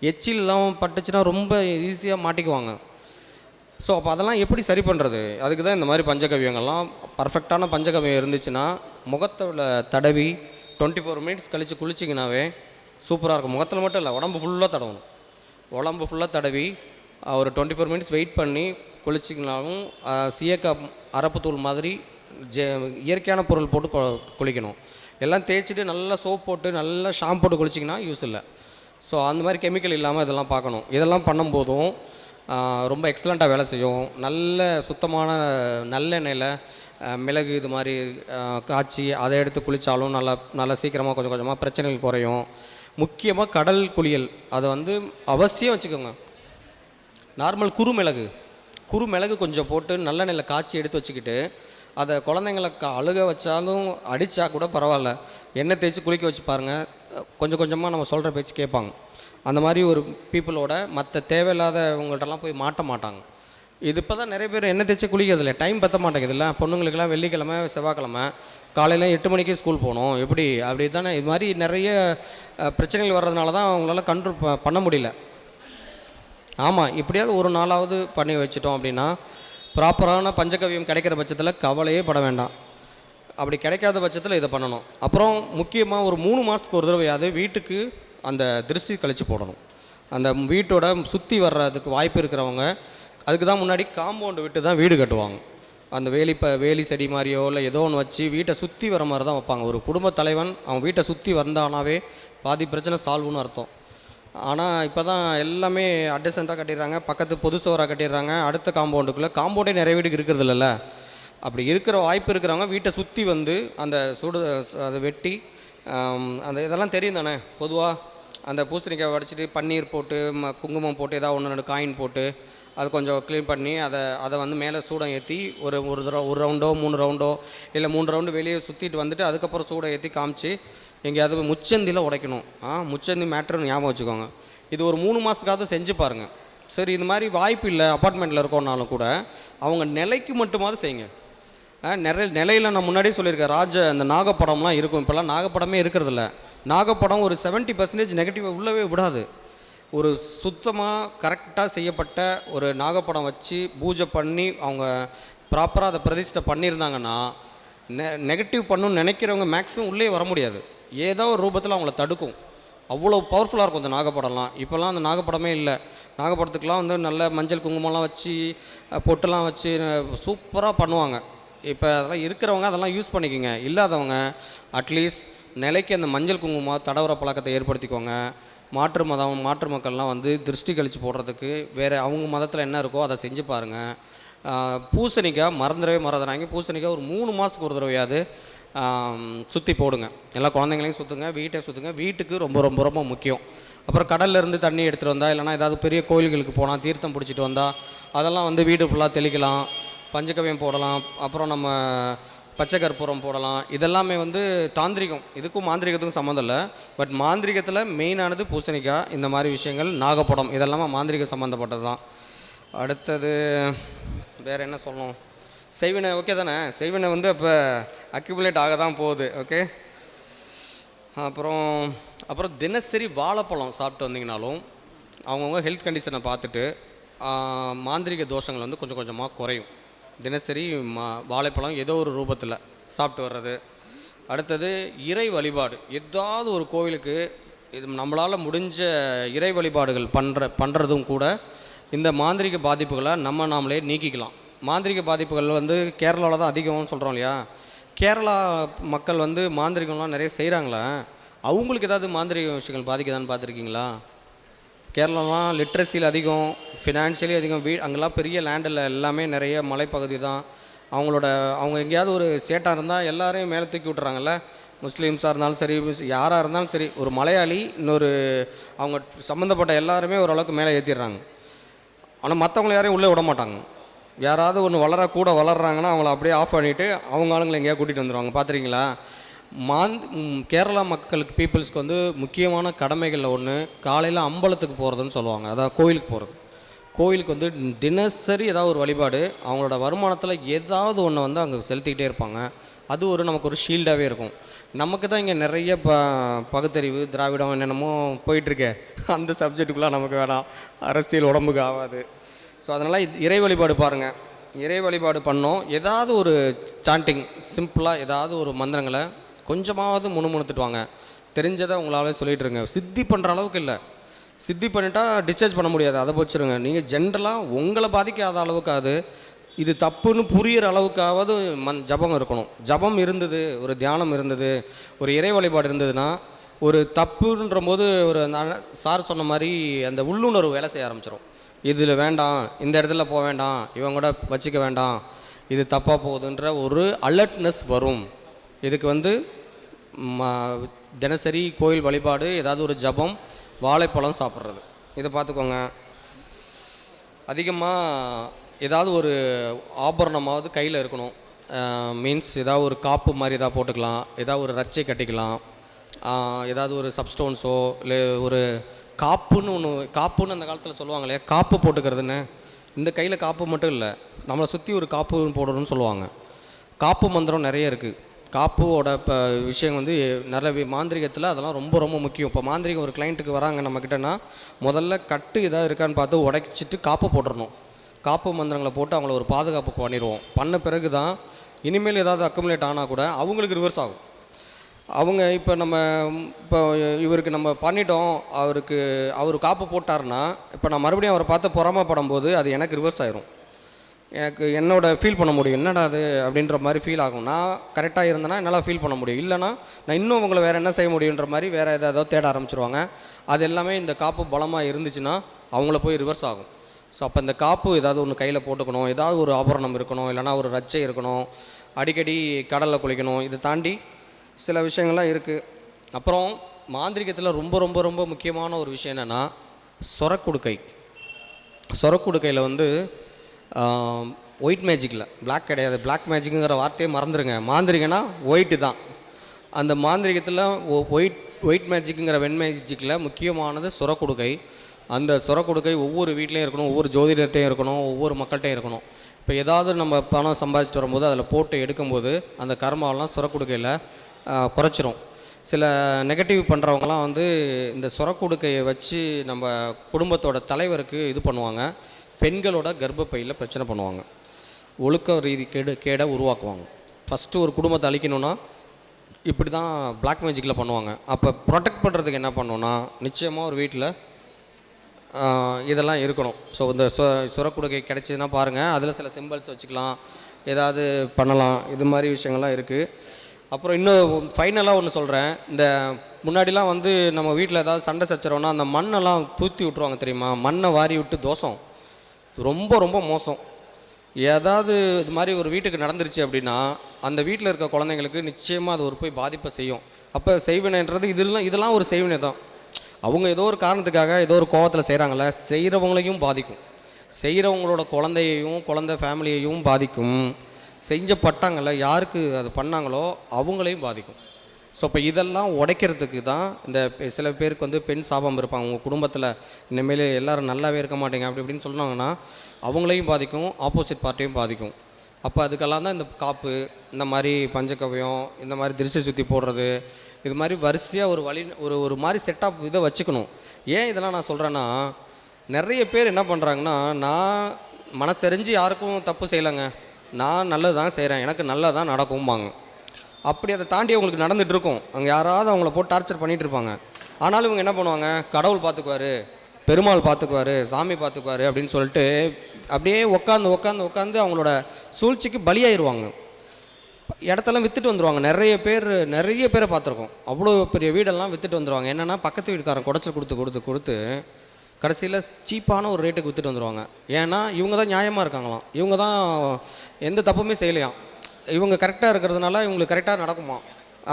எச்சில்லாம் பட்டுச்சுன்னா ரொம்ப ஈஸியாக மாட்டிக்குவாங்க. ஸோ அப்போ அதெல்லாம் எப்படி சரி பண்ணுறது? அதுக்கு தான் இந்த மாதிரி பஞ்சகவியங்கள்லாம். பர்ஃபெக்டான பஞ்சகவியம் இருந்துச்சுன்னா முகத்தில் தடவி 24 மினிட்ஸ் கழித்து குளிச்சிங்கனாவே சூப்பராக இருக்கும். முகத்தில் மட்டும் இல்லை, உடம்பு ஃபுல்லாக தடவணும். உடம்பு ஃபுல்லாக தடவி ஒரு 24 மினிட்ஸ் வெயிட் பண்ணி குளிச்சிங்கனாலும் சீயக்கா அரப்புத்தூள் மாதிரி இயற்கையான பொருள் போட்டு குளிக்கணும். எல்லாம் தேய்ச்சிட்டு நல்லா சோப் போட்டு நல்லா ஷாம்பு போட்டு குளிச்சிங்கன்னா யூஸ் இல்லை. ஸோ அந்த மாதிரி கெமிக்கல் இல்லாமல் இதெல்லாம் பார்க்கணும். இதெல்லாம் பண்ணும்போதும் ரொம்ப எக்ஸலண்ட்டாக வேலை செய்யும். நல்ல சுத்தமான நல்லெண்ணெயில் மிளகு இது மாதிரி காய்ச்சி அதை எடுத்து குளித்தாலும் நல்லா சீக்கிரமாக கொஞ்சம் கொஞ்சமாக பிரச்சனைகள் குறையும். முக்கியமாக கடல் குளியல் அதை அவசியம் வச்சுக்கோங்க. நார்மல் குறுமிளகு கொஞ்சம் போட்டு நல்லெண்ணெயில் காய்ச்சி எடுத்து வச்சுக்கிட்டு அதை குழந்தைங்களை அழுக வச்சாலும் அடித்தா கூட பரவாயில்ல, எண்ணெய் தேய்ச்சி குளிக்க வச்சு பாருங்கள். கொஞ்சம் கொஞ்சமாக நம்ம சொல்கிற பேச்சு கேட்பாங்க. அந்த மாதிரி ஒரு பீப்புளோட மற்ற தேவையில்லாதவங்கள்ட்டலாம் போய் மாட்ட மாட்டாங்க. இது இப்போ தான் நிறைய பேர் எண்ணெய் தேய்ச்சி குளிக்கிறதில்ல, டைம் பற்ற மாட்டேங்குதுல்ல. பொண்ணுங்களுக்கெல்லாம் வெள்ளிக்கிழமை செவ்வாய்க்கிழமை காலையில் 8 மணிக்கு ஸ்கூல் போகணும், எப்படி அப்படி தானே. இது மாதிரி நிறைய பிரச்சனைகள் வர்றதுனால தான் அவங்களால கண்ட்ரோல் பண்ண முடியல. ஆமாம், இப்படியாவது ஒரு நாளாவது பண்ணி வச்சிட்டோம் அப்படின்னா ப்ராப்பரான பஞ்சகவியம் கிடைக்கிற பட்சத்தில் கவலையே பட வேண்டாம். அப்படி கிடைக்காத பட்சத்தில் இதை பண்ணணும். அப்புறம் முக்கியமாக ஒரு 3 மாதத்துக்கு ஒரு தடவையாவது வீட்டுக்கு அந்த திருஷ்டி கழித்து போடணும். அந்த வீட்டோட சுற்றி வர்றதுக்கு வாய்ப்பு இருக்கிறவங்க அதுக்கு தான் முன்னாடி காம்பவுண்டு விட்டு தான் வீடு கட்டுவாங்க. அந்த வேலி செடி மாதிரியோ இல்லை ஏதோ ஒன்று வச்சு வீட்டை சுற்றி வர மாதிரி தான் வைப்பாங்க. ஒரு குடும்ப தலைவன் அவன் வீட்டை சுற்றி வந்தானாவே பாதி பிரச்சனை சால்வ்னு அர்த்தம். ஆனால் இப்போ தான் எல்லாமே அட்ஜசண்ட்டாக கட்டிடுறாங்க, பக்கத்து பொது சுவராக கட்டிடுறாங்க. அடுத்த காம்பவுண்டே நிறைய வீட்டுக்கு இருக்கிறது இல்லைல்ல. அப்படி இருக்கிற வாய்ப்பு இருக்கிறவங்க வீட்டை சுற்றி அந்த அதை வெட்டி அந்த இதெல்லாம் தெரியும் தானே. பொதுவாக அந்த பூசணிக்காய் வடிச்சிட்டு பன்னீர் போட்டு குங்குமம் போட்டு ஏதாவது ஒன்று 2 காயின் போட்டு அது கொஞ்சம் க்ளீன் பண்ணி அதை மேலே சூடம் ஏற்றி ஒரு ரவுண்டோ 3 ரவுண்டோ இல்லை 3 ரவுண்டு வெளியே சுற்றிட்டு வந்துட்டு அதுக்கப்புறம் சூடம் ஏற்றி காமிச்சு எங்கேயாவது முச்சந்தியில் உடைக்கணும். முச்சந்தி மேட்ருன்னு ஞாபகம் வச்சுக்கோங்க. இது ஒரு 3 மாதத்துக்காவது செஞ்சு பாருங்கள். சரி, இது மாதிரி வாய்ப்பு இல்லை அப்பார்ட்மெண்ட்டில் இருக்கோன்னாலும் கூட அவங்க நிலைக்கு மட்டுமாவது செய்யுங்க. நிலையில் நான் முன்னாடியே சொல்லியிருக்கேன், அந்த நாகப்படம்லாம் இருக்கும். இப்போல்லாம் நாகப்படமே இருக்கிறதில்ல. நாகப்படம் ஒரு 70% நெகட்டிவாக உள்ளவே விடாது. ஒரு சுத்தமாக கரெக்டாக செய்யப்பட்ட ஒரு நாகப்படம் வச்சு பூஜை பண்ணி அவங்க ப்ராப்பராக அதை பிரதிஷ்டை பண்ணியிருந்தாங்கன்னா நெகட்டிவ் பண்ணணும்னு நினைக்கிறவங்க மேக்ஸிமம் உள்ளே வர முடியாது. ஏதோ ஒரு ரூபத்தில் அவங்கள தடுக்கும். அவ்வளோ பவர்ஃபுல்லாக இருக்கும் அந்த நாகப்படம்லாம். இப்போல்லாம் அந்த நாகப்படமே இல்லை. நாகப்படத்துக்கெலாம் நல்ல மஞ்சள் குங்குமம்லாம் வச்சு பொட்டெல்லாம் வச்சு சூப்பராக பண்ணுவாங்க. இப்போ அதெல்லாம் இருக்கிறவங்க அதெல்லாம் யூஸ் பண்ணிக்கோங்க. இல்லாதவங்க அட்லீஸ்ட் நிலைக்கு அந்த மஞ்சள் குங்குமம் தடவுற பழக்கத்தை ஏற்படுத்திக்கோங்க. மாற்று மக்கள்லாம் திருஷ்டி கழித்து போடுறதுக்கு வேறு அவங்க மதத்தில் என்ன இருக்கோ அதை செஞ்சு பாருங்கள். பூசணிக்காய் மறந்துடாங்க. பூசணிக்காய் ஒரு 3 மாதத்துக்கு ஒரு தடவையாவது சுற்றி போடுங்க. எல்லா குழந்தைங்களையும் சுற்றுங்க, வீட்டை சுற்றுங்க. வீட்டுக்கு ரொம்ப ரொம்ப ரொம்ப முக்கியம். அப்புறம் கடல்லேருந்து தண்ணி எடுத்துகிட்டு வந்தால் இல்லைனா ஏதாவது பெரிய கோயில்களுக்கு போனால் தீர்த்தம் பிடிச்சிட்டு வந்தால் அதெல்லாம் வீடு ஃபுல்லாக தெளிக்கலாம். பஞ்சகவியம் போடலாம். அப்புறம் நம்ம பச்சை கற்பூரம் போடலாம். இதெல்லாமே தாந்திரிகம். இதுக்கும் மாந்திரிகத்துக்கும் சம்மந்தம் இல்லை. பட் மாந்திரிகத்தில் மெயினானது பூசணிக்காய், இந்த மாதிரி விஷயங்கள், நாகப்படம், இதெல்லாமே மாந்திரிக சம்மந்தப்பட்டது தான். அடுத்தது வேறு என்ன சொல்லணும்? செய்வினை ஓகே தானே. செய்வினை இப்போ அக்யூமுலேட் ஆக தான் போகுது. ஓகே. அப்புறம் தினசரி வாழைப்பழம் சாப்பிட்டு வந்தீங்கனாலும் அவங்கவுங்க ஹெல்த் கண்டிஷனை பார்த்துட்டு மாந்திரிக தோஷங்கள் கொஞ்சம் கொஞ்சமாக குறையும். தினசரி வாழைப்பழம் ஏதோ ஒரு ரூபத்தில் சாப்பிட்டு வர்றது. அடுத்தது இறை வழிபாடு. ஏதாவது ஒரு கோவிலுக்கு இது நம்மளால் முடிஞ்ச இறை வழிபாடுகள் பண்ணுறதும் கூட இந்த மாந்திரிக பாதிப்புகளை நாமளே நீக்கிக்கலாம். மாந்திரிக பாதிப்புகள் கேரளாவில் தான் அதிகம்னு சொல்கிறோம் இல்லையா. கேரளா மக்கள் மாந்திரிகம்லாம் நிறைய செய்கிறாங்களே, அவங்களுக்கு ஏதாவது மாந்திரிக விஷயங்கள் பாதிக்குதான்னு பார்த்துருக்கீங்களா? கேரளாலாம் லிட்ரஸியில் அதிகம், ஃபினான்ஷியலி அதிகம். அங்கெல்லாம் பெரிய லேண்டில் எல்லாமே நிறைய மலைப்பகுதி தான். அவங்க எங்கேயாவது ஒரு சேட்டாக இருந்தால் எல்லாரையும் மேலே தூக்கி விட்டுறாங்கல்ல. முஸ்லீம்ஸாக இருந்தாலும் சரி, யாராக இருந்தாலும் சரி, ஒரு மலையாளி இன்னொரு அவங்க சம்மந்தப்பட்ட எல்லாருமே ஓரளவுக்கு மேலே ஏற்றிடுறாங்க. ஆனால் மற்றவங்கள யாரையும் உள்ளே விட மாட்டாங்க. யாராவது ஒன்று கூட வளர்கிறாங்கன்னா அவங்கள அப்படியே ஆஃப் பண்ணிவிட்டு அவங்க ஆளுங்களை எங்கேயா கூட்டிகிட்டு வந்துடுவாங்க. பார்த்துருக்கீங்களா? கேரளா மக்களுக்கு பீப்புள்ஸ்க்கு வந்து முக்கியமான கடமைகளில் ஒன்று காலையில் அம்பலத்துக்கு போகிறதுன்னு சொல்லுவாங்க. அதாவது கோயிலுக்கு போகிறது. கோயிலுக்கு வந்து தினசரி ஏதாவது ஒரு வழிபாடு, அவங்களோட வருமானத்தில் ஏதாவது ஒன்று வந்து அங்கே செலுத்திக்கிட்டே இருப்பாங்க. அது நமக்கு ஒரு ஷீல்டாகவே இருக்கும். நமக்கு தான் இங்கே நிறைய பகுத்தறிவு திராவிடம் என்னென்னமோ போயிட்டுருக்கே, அந்த சப்ஜெக்டுக்குள்ளே நமக்கு வேணாம், அரசியல் உடம்புக்கு ஆகாது. ஸோ அதனால் இறை வழிபாடு பாருங்கள், இறை வழிபாடு பண்ணோம். ஏதாவது ஒரு சாண்டிங் சிம்பிளாக ஏதாவது ஒரு மந்திரங்களை கொஞ்சமாவது முணுமுணுத்துட்டு வாங்க. தெரிஞ்சதை உங்களாலே சொல்லிகிட்ருங்க. சித்தி பண்ணுற அளவுக்கு இல்லை, சித்தி பண்ணிட்டா டிஸ்சார்ஜ் பண்ண முடியாது, அதை போச்சுருங்க. நீங்கள் ஜென்ரலாக உங்களை பாதிக்காத அளவுக்காவது இது தப்புன்னு புரிகிற அளவுக்காவது ஜபம் இருக்கணும். ஜபம் இருந்தது, ஒரு தியானம் இருந்தது, ஒரு இறை வழிபாடு இருந்ததுன்னா ஒரு தப்புன்ற போது ஒரு சார் சொன்ன மாதிரி அந்த உள்ளுணர்வு வேலை செய்ய ஆரம்பிச்சிடும். இதில் வேண்டாம், இந்த இடத்துல போக வேண்டாம், இவங்க கூட வச்சுக்க வேண்டாம், இது தப்பாக போகுதுன்ற ஒரு அலர்ட்னஸ் வரும். இதுக்கு வந்து தினசரி கோயில் வழிபாடு, ஏதாவது ஒரு ஜபம், வாழைப்பழம் சாப்பிட்றது, இதை பார்த்துக்கோங்க. அதிகமாக ஏதாவது ஒரு ஆபரணமாவது கையில் இருக்கணும். மீன்ஸ் ஏதாவது ஒரு காப்பு மாதிரி ஏதாவது போட்டுக்கலாம், ஏதாவது ஒரு ரச்சை கட்டிக்கலாம், ஏதாவது ஒரு சப்ஸ்டோன்ஸோ இல்லை ஒரு காப்புன்னு ஒன்று, காப்புன்னு அந்த காலத்தில் சொல்லுவாங்க இல்லையா, காப்பு போட்டுக்கிறதுன்னு. இந்த கையில் காப்பு மட்டும் இல்லை, நம்மளை சுற்றி ஒரு காப்பு போடணும்னு சொல்லுவாங்க. காப்பு மந்திரம் நிறைய இருக்குது. காப்போட விஷயம் வந்து நிறைய மாந்திரிகத்தில் அதெல்லாம் ரொம்ப ரொம்ப முக்கியம். இப்போ மாந்திரிகம் ஒரு கிளைண்ட்டுக்கு வராங்க நம்மக்கிட்டனா முதல்ல கட்டு எதாவது இருக்கான்னு பார்த்து உடைச்சிட்டு காப்பு போட்டுடணும். காப்பு மந்திரங்களை போட்டு அவங்கள ஒரு பாதுகாப்பு பண்ணிடுவோம். பண்ண பிறகு தான் இனிமேல் ஏதாவது அக்குமுலேட் ஆனால் கூட அவங்களுக்கு ரிவர்ஸ் ஆகும். அவங்க இப்போ இவருக்கு நம்ம பண்ணிட்டோம், அவர் காப்பு போட்டார்னா இப்போ நான் மறுபடியும் அவரை பார்த்து பொறாமப்படும் போது அது எனக்கு ரிவர்ஸ் ஆயிரும். எனக்கு ஃபீல் பண்ண முடியும், என்னடா அது அப்படின்ற மாதிரி ஃபீல் ஆகும். நான் கரெக்டாக இருந்தேன்னா என்னால் ஃபீல் பண்ண முடியும். இல்லைனா நான் இன்னும் அவங்கள வேறு என்ன செய்ய முடியுன்ற மாதிரி வேறு ஏதாவது தேட ஆரம்பிச்சிருவாங்க. அது எல்லாமே இந்த காப்பு பலமாக இருந்துச்சுன்னா அவங்கள போய் ரிவர்ஸ் ஆகும். ஸோ அப்போ இந்த காப்பு ஏதாவது ஒன்று கையில் போட்டுக்கணும், ஏதாவது ஒரு ஆபரணம் இருக்கணும், இல்லைனா ஒரு ரச்சை இருக்கணும், அடிக்கடி கடலில் குளிக்கணும். இதை தாண்டி சில விஷயங்கள்லாம் இருக்குது. அப்புறம் மாந்திரிகத்தில் ரொம்ப ரொம்ப ரொம்ப முக்கியமான ஒரு விஷயம் என்னென்னா சொரக்குடுக்கை. சொரக்குடுக்கையில் வந்து ஒயிட் மேஜிக்கில் பிளாக் கிடையாது, பிளாக் மேஜிக்குங்கிற வார்த்தையே மறந்துடுங்க. மாந்திரிகனா ஒயிட்டு தான். அந்த மாந்திரிகத்தில் ஒயிட் மேஜிக்குங்கிற வெண் மேஜிக்கில் முக்கியமானது சொரக்குடுக்கை. அந்த சொரக்குடுக்கை ஒவ்வொரு வீட்லேயும் இருக்கணும், ஒவ்வொரு ஜோதிடர்கிட்டையும் இருக்கணும், ஒவ்வொரு மக்கள்கிட்டையும் இருக்கணும். இப்போ ஏதாவது நம்ம பணம் சம்பாதிச்சிட்டு வரும்போது அதில் போட்டு எடுக்கும்போது அந்த கர்மாவெல்லாம் சொரக்குடுக்கையில் குறைச்சிரும். சில நெகட்டிவ் பண்ணுறவங்களாம் வந்து இந்த சொரக்குடுக்கையை வச்சு நம்ம குடும்பத்தோட தலைவருக்கு இது பண்ணுவாங்க. பெண்களோட கர்ப்பப்பையில் பிரச்சனை பண்ணுவாங்க, ஒழுக்க ரீதி கேடை உருவாக்குவாங்க. ஃபஸ்ட்டு ஒரு குடும்பத்தை அழிக்கணும்னா இப்படி தான் பிளாக் மேஜிக்கில் பண்ணுவாங்க. அப்போ ப்ரொடெக்ட் பண்ணுறதுக்கு என்ன பண்ணணுன்னா நிச்சயமாக ஒரு வீட்டில் இதெல்லாம் இருக்கணும். ஸோ இந்த சுரக்குடுக்கை கிடைச்சதுன்னா பாருங்கள், அதில் சில சிம்பிள்ஸ் வச்சுக்கலாம், ஏதாவது பண்ணலாம். இது மாதிரி விஷயங்கள்லாம் இருக்குது. அப்புறம் இன்னும் ஃபைனலாக ஒன்று சொல்கிறேன். இந்த முன்னாடிலாம் வந்து நம்ம வீட்டில் ஏதாவது சண்டை சச்சரவுனா அந்த மண்ணெல்லாம் தூத்தி விட்ருவாங்க தெரியுமா, மண்ணை வாரி விட்டு தோசம், ரொம்ப ரொம்ப மோசம். ஏதாவது இது மாதிரி ஒரு வீட்டுக்கு நடந்துருச்சு அப்படின்னா அந்த வீட்டில் இருக்க குழந்தைங்களுக்கு நிச்சயமாக அது ஒரு போய் பாதிப்பை செய்யும். அப்போ செய்வினைன்றது இதெல்லாம் ஒரு செய்வினை தான். அவங்க ஏதோ ஒரு காரணத்துக்காக ஏதோ ஒரு கோவத்தில் செய்கிறாங்கள, செய்கிறவங்களையும் பாதிக்கும், செய்கிறவங்களோட குழந்தை ஃபேமிலியையும் பாதிக்கும், செஞ்சப்பட்டாங்கள்ல யாருக்கு அது பண்ணாங்களோ அவங்களையும் பாதிக்கும். ஸோ இப்போ இதெல்லாம் உடைக்கிறதுக்கு தான் இந்த சில பேருக்கு வந்து பெண் சாபம் இருப்பாங்க, உங்கள் குடும்பத்தில் இனிமேல் எல்லோரும் நல்லாவே இருக்க மாட்டேங்க அப்படி இப்படின்னு சொன்னாங்கன்னா அவங்களையும் பாதிக்கும், ஆப்போசிட் பார்ட்டியும் பாதிக்கும். அப்போ அதுக்கெல்லாம் தான் இந்த காப்பு, இந்த மாதிரி பஞ்சகவ்யம், இந்த மாதிரி திருஷ்டி சுற்றி போடுறது, இது மாதிரி வரிசையாக ஒரு மாதிரி செட்டப் இதை வச்சுக்கணும். ஏன் இதெல்லாம் நான் சொல்கிறேன்னா, நிறைய பேர் என்ன பண்ணுறாங்கன்னா, நான் மனசெறிஞ்சு யாருக்கும் தப்பு செய்யலைங்க, நான் நல்லது தான் செய்கிறேன், எனக்கு நல்லது தான் நடக்கும்பாங்க. அப்படி அதை தாண்டி அவங்களுக்கு நடந்துகிட்ருக்கும். அங்கே யாராவது அவங்கள போட்டு டார்ச்சர் பண்ணிகிட்டு இருப்பாங்க. ஆனாலும் இவங்க என்ன பண்ணுவாங்க, கடவுள் பார்த்துக்குவார், பெருமாள் பார்த்துக்குவார், சாமி பார்த்துக்குவார் அப்படின்னு சொல்லிட்டு அப்படியே உட்காந்து அவங்களோட சூழ்ச்சிக்கு பலியாயிருவாங்க. இடத்தெல்லாம் விற்றுட்டு வந்துடுவாங்க. நிறைய பேரை பார்த்துருக்கோம். அவ்வளோ பெரிய வீடெல்லாம் விற்றுட்டு வந்துடுவாங்க. என்னென்னா பக்கத்து வீட்டுக்காரன் குடைச்சல் கொடுத்து கடைசியில் சீப்பான ஒரு ரேட்டுக்கு விற்றுட்டு வந்துடுவாங்க. ஏன்னா இவங்க தான் நியாயமாக இருக்காங்களாம், இவங்க தான் எந்த தப்புமே செய்யலையாம், இவங்க கரெக்டாக இருக்கிறதுனால இவங்களுக்கு கரெக்டாக நடக்குமா.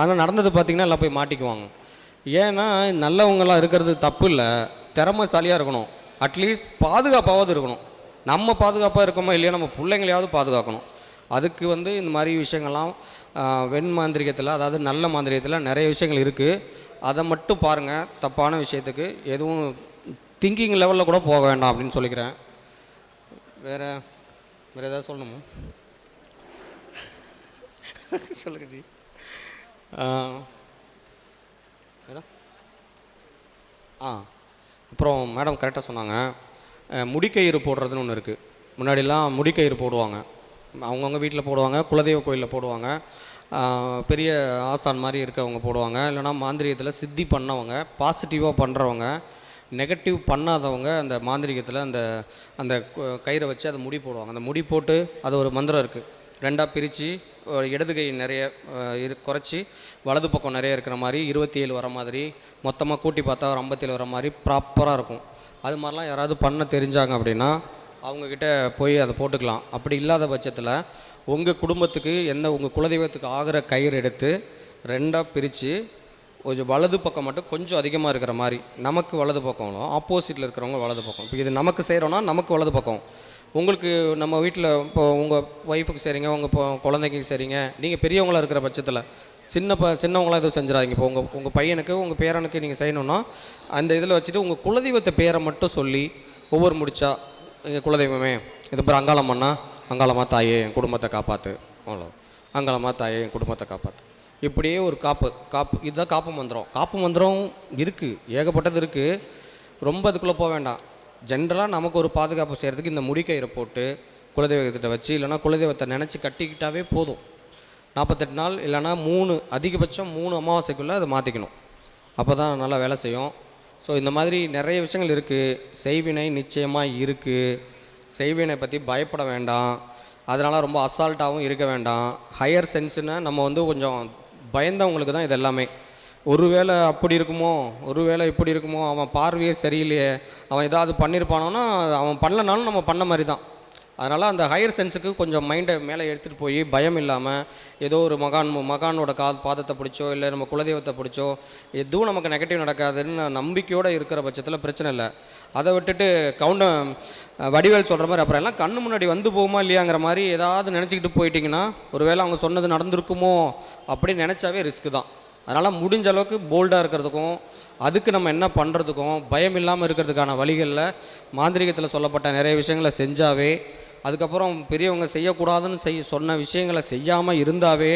ஆனால் நடந்தது பார்த்திங்கன்னா எல்லாம் போய் மாட்டிக்குவாங்க. ஏன்னா நல்லவங்களாம் இருக்கிறது தப்பு இல்லை, திறமைசாலியாக இருக்கணும், அட்லீஸ்ட் பாதுகாப்பாவது இருக்கணும். நம்ம பாதுகாப்பாக இருக்கோமோ இல்லையா, நம்ம பிள்ளைங்களையாவது பாதுகாக்கணும். அதுக்கு வந்து இந்த மாதிரி விஷயங்கள்லாம் வெண் மாந்திரிகத்தில், அதாவது நல்ல மாந்திரிகத்தில் நிறைய விஷயங்கள் இருக்குது. அதை மட்டும் பாருங்கள். தப்பான விஷயத்துக்கு எதுவும் திங்கிங் லெவலில் கூட போக வேண்டாம் அப்படின்னு சொல்லிக்கிறேன். வேறு ஏதாவது சொல்லணுமா? சொல்லுங்க ஜி. அப்புறம் மேடம் கரெக்டாக சொன்னாங்க, முடிக்கயிறு போடுறதுன்னு ஒன்று இருக்குது. முன்னாடிலாம் முடிக்கயிறு போடுவாங்க, அவங்கவுங்க வீட்டில் போடுவாங்க, குலதெய்வ கோயிலில் போடுவாங்க, பெரிய ஆசான் மாதிரி இருக்கவங்க போடுவாங்க. இல்லைனா மாந்திரிகத்தில் சித்தி பண்ணவங்க, பாசிட்டிவாக பண்ணுறவங்க, நெகட்டிவ் பண்ணாதவங்க அந்த மாந்திரிகத்தில் அந்த அந்த கயிறை வச்சு அதை முடி போடுவாங்க. அந்த முடி போட்டு அது ஒரு மந்திரம் இருக்குது, ரெண்டாக பிரித்து இடது கை நிறைய குறைச்சி வலது பக்கம் நிறைய இருக்கிற மாதிரி 27 வர மாதிரி, மொத்தமாக கூட்டி பார்த்தா ஒரு 57 வர மாதிரி ப்ராப்பராக இருக்கும். அது மாதிரிலாம் யாராவது பண்ண தெரிஞ்சாங்க அப்படின்னா அவங்கக்கிட்ட போய் அதை போட்டுக்கலாம். அப்படி இல்லாத பட்சத்தில் உங்கள் குடும்பத்துக்கு உங்கள் குலதெய்வத்துக்கு ஆகிற கயிறு எடுத்து ரெண்டாக பிரித்து கொஞ்சம் வலது பக்கம் மட்டும் கொஞ்சம் அதிகமாக இருக்கிற மாதிரி, நமக்கு வலது பக்கம், ஆப்போசிட்டில் இருக்கிறவங்க வலது பக்கம். இப்போ இது நமக்கு செய்கிறோன்னா நமக்கு வலது பக்கம், உங்களுக்கு நம்ம வீட்டில் இப்போ உங்கள் ஒய்ஃபுக்கு செய்கிறீங்க, உங்கள் இப்போ குழந்தைக்கு செய்கிறீங்க, நீங்கள் பெரியவங்களாக இருக்கிற பட்சத்தில் சின்னவங்களாம் எதுவும் செஞ்சிடாதீங்க. இப்போ உங்கள் பையனுக்கு உங்கள் பேரனுக்கு நீங்கள் செய்யணுன்னா அந்த இதில் வச்சுட்டு உங்கள் குலதெய்வத்தை பேரை மட்டும் சொல்லி ஒவ்வொரு முடிச்சா, எங்கள் குலதெய்வமே இது பேர் அங்காளம்மன்னா, அங்காளம்மா தாயே என் குடும்பத்தை காப்பாற்று, அவ்வளோ, அங்காளம்மா தாயே என் குடும்பத்தை காப்பாற்று. இப்படியே ஒரு காப்பு இதுதான் காப்பு மந்திரம். காப்பு மந்திரம் இருக்குது, ஏகப்பட்டது இருக்குது. ரொம்ப அதுக்குள்ளே போக வேண்டாம். ஜென்ரலாக நமக்கு ஒரு பாதுகாப்பு செய்கிறதுக்கு இந்த முடிக்கயிறை போட்டு குலதெய்வத்திட்ட வச்சு, இல்லைனா குலதெய்வத்தை நினச்சி கட்டிக்கிட்டாவே போதும். 48 நாள் இல்லைனா 3, அதிகபட்சம் 3 அமாவாசைக்குள்ளே அதை மாற்றிக்கணும். அப்போ தான் நல்லா வேலை செய்யும். ஸோ இந்த மாதிரி நிறைய விஷயங்கள் இருக்குது. செய்வினை நிச்சயமாக இருக்குது. செய்வினை பற்றி பயப்பட வேண்டாம். அதனால் ரொம்ப அசால்ட்டாகவும் இருக்க வேண்டாம். ஹையர் சென்ஸுன்னு நம்ம வந்து கொஞ்சம் பயந்தவங்களுக்கு தான் இது எல்லாமே. ஒருவேளை அப்படி இருக்குமோ, ஒருவேளை இப்படி இருக்குமோ, அவன் பார்வையே சரியில்லையே, அவன் ஏதாவது பண்ணியிருப்பானோன்னா அவன் பண்ணலனாலும் நம்ம பண்ண மாதிரி தான். அதனால் அந்த ஹையர் சென்ஸுக்கு கொஞ்சம் மைண்டை மேலே எடுத்துகிட்டு போய் பயம் இல்லாமல் ஏதோ ஒரு மகானோட பாதத்தை பிடிச்சோ இல்லை நம்ம குலதெய்வத்தை பிடிச்சோ எதுவும் நமக்கு நெகட்டிவ் நடக்காதுன்னு நம்பிக்கையோடு இருக்கிற பட்சத்தில் பிரச்சனை இல்லை. அதை விட்டுட்டு வடிவேல் சொல்கிற மாதிரி அப்புறம் எல்லாம் கண்ணு முன்னாடி வந்து போகுமா இல்லையாங்கிற மாதிரி ஏதாவது நினச்சிக்கிட்டு போயிட்டிங்கன்னா ஒருவேளை அவங்க சொன்னது நடந்திருக்குமோ அப்படின்னு நினச்சாவே ரிஸ்க்கு தான். அதனால் முடிஞ்ச அளவுக்கு போல்டாக இருக்கிறதுக்கும் அதுக்கு நம்ம என்ன பண்ணுறதுக்கும் பயம் இல்லாமல் இருக்கிறதுக்கான வழிகளில் மாந்திரிகத்தில் சொல்லப்பட்ட நிறைய விஷயங்களை செஞ்சாவே, அதுக்கப்புறம் பெரியவங்க செய்யக்கூடாதுன்னு சொன்ன விஷயங்களை செய்யாமல் இருந்தாவே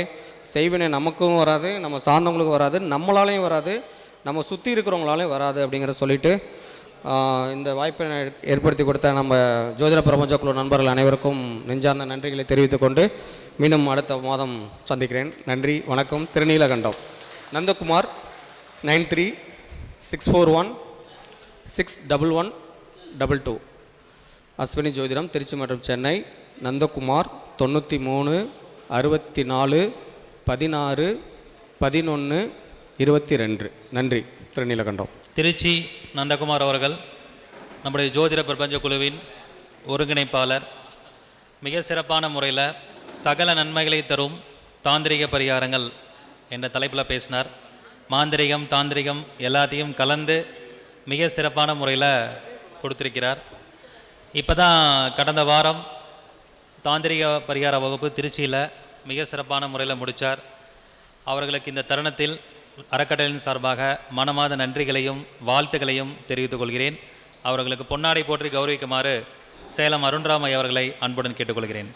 செய்வினை நமக்கும் வராது, நம்ம சார்ந்தவங்களுக்கும் வராது, நம்மளாலையும் வராது, நம்ம சுற்றி இருக்கிறவங்களாலையும் வராது அப்படிங்கிற சொல்லிவிட்டு இந்த வாய்ப்பை ஏற்படுத்தி கொடுத்த நம்ம ஜோதிட பிரபஞ்ச குழு நண்பர்கள் அனைவருக்கும் நெஞ்சார்ந்த நன்றிகளை தெரிவித்துக்கொண்டு மீண்டும் அடுத்த மாதம் சந்திக்கிறேன். நன்றி, வணக்கம். திருநீலகண்டம், நந்தகுமார், 9364161122. அஸ்வினி ஜோதிடம், திருச்சி மற்றும் சென்னை. நந்தகுமார் 9364161122. நன்றி. திருநீலகண்டம். திருச்சி நந்தகுமார் அவர்கள் நம்முடைய ஜோதிட பிரபஞ்ச குழுவின் ஒருங்கிணைப்பாளர். மிக சிறப்பான முறையில் சகல நன்மைகளை தரும் தாந்திரிக பரிகாரங்கள் என்ற தலைப்பில் பேசினார். மாந்திரிகம் தாந்திரிகம் எல்லாத்தையும் கலந்து மிக சிறப்பான முறையில் கொடுத்திருக்கிறார். இப்போ தான் கடந்த வாரம் தாந்திரிக பரிகார வகுப்பு திருச்சியில் மிக சிறப்பான முறையில் முடித்தார். அவர்களுக்கு இந்த தருணத்தில் அறக்கட்டளையின் சார்பாக மனமாத நன்றிகளையும் வாழ்த்துக்களையும் தெரிவித்துக் கொள்கிறேன். அவர்களுக்கு பொன்னாடை போற்றி கௌரவிக்குமாறு சேலம் அருண்ராமை அவர்களை அன்புடன் கேட்டுக்கொள்கிறேன்.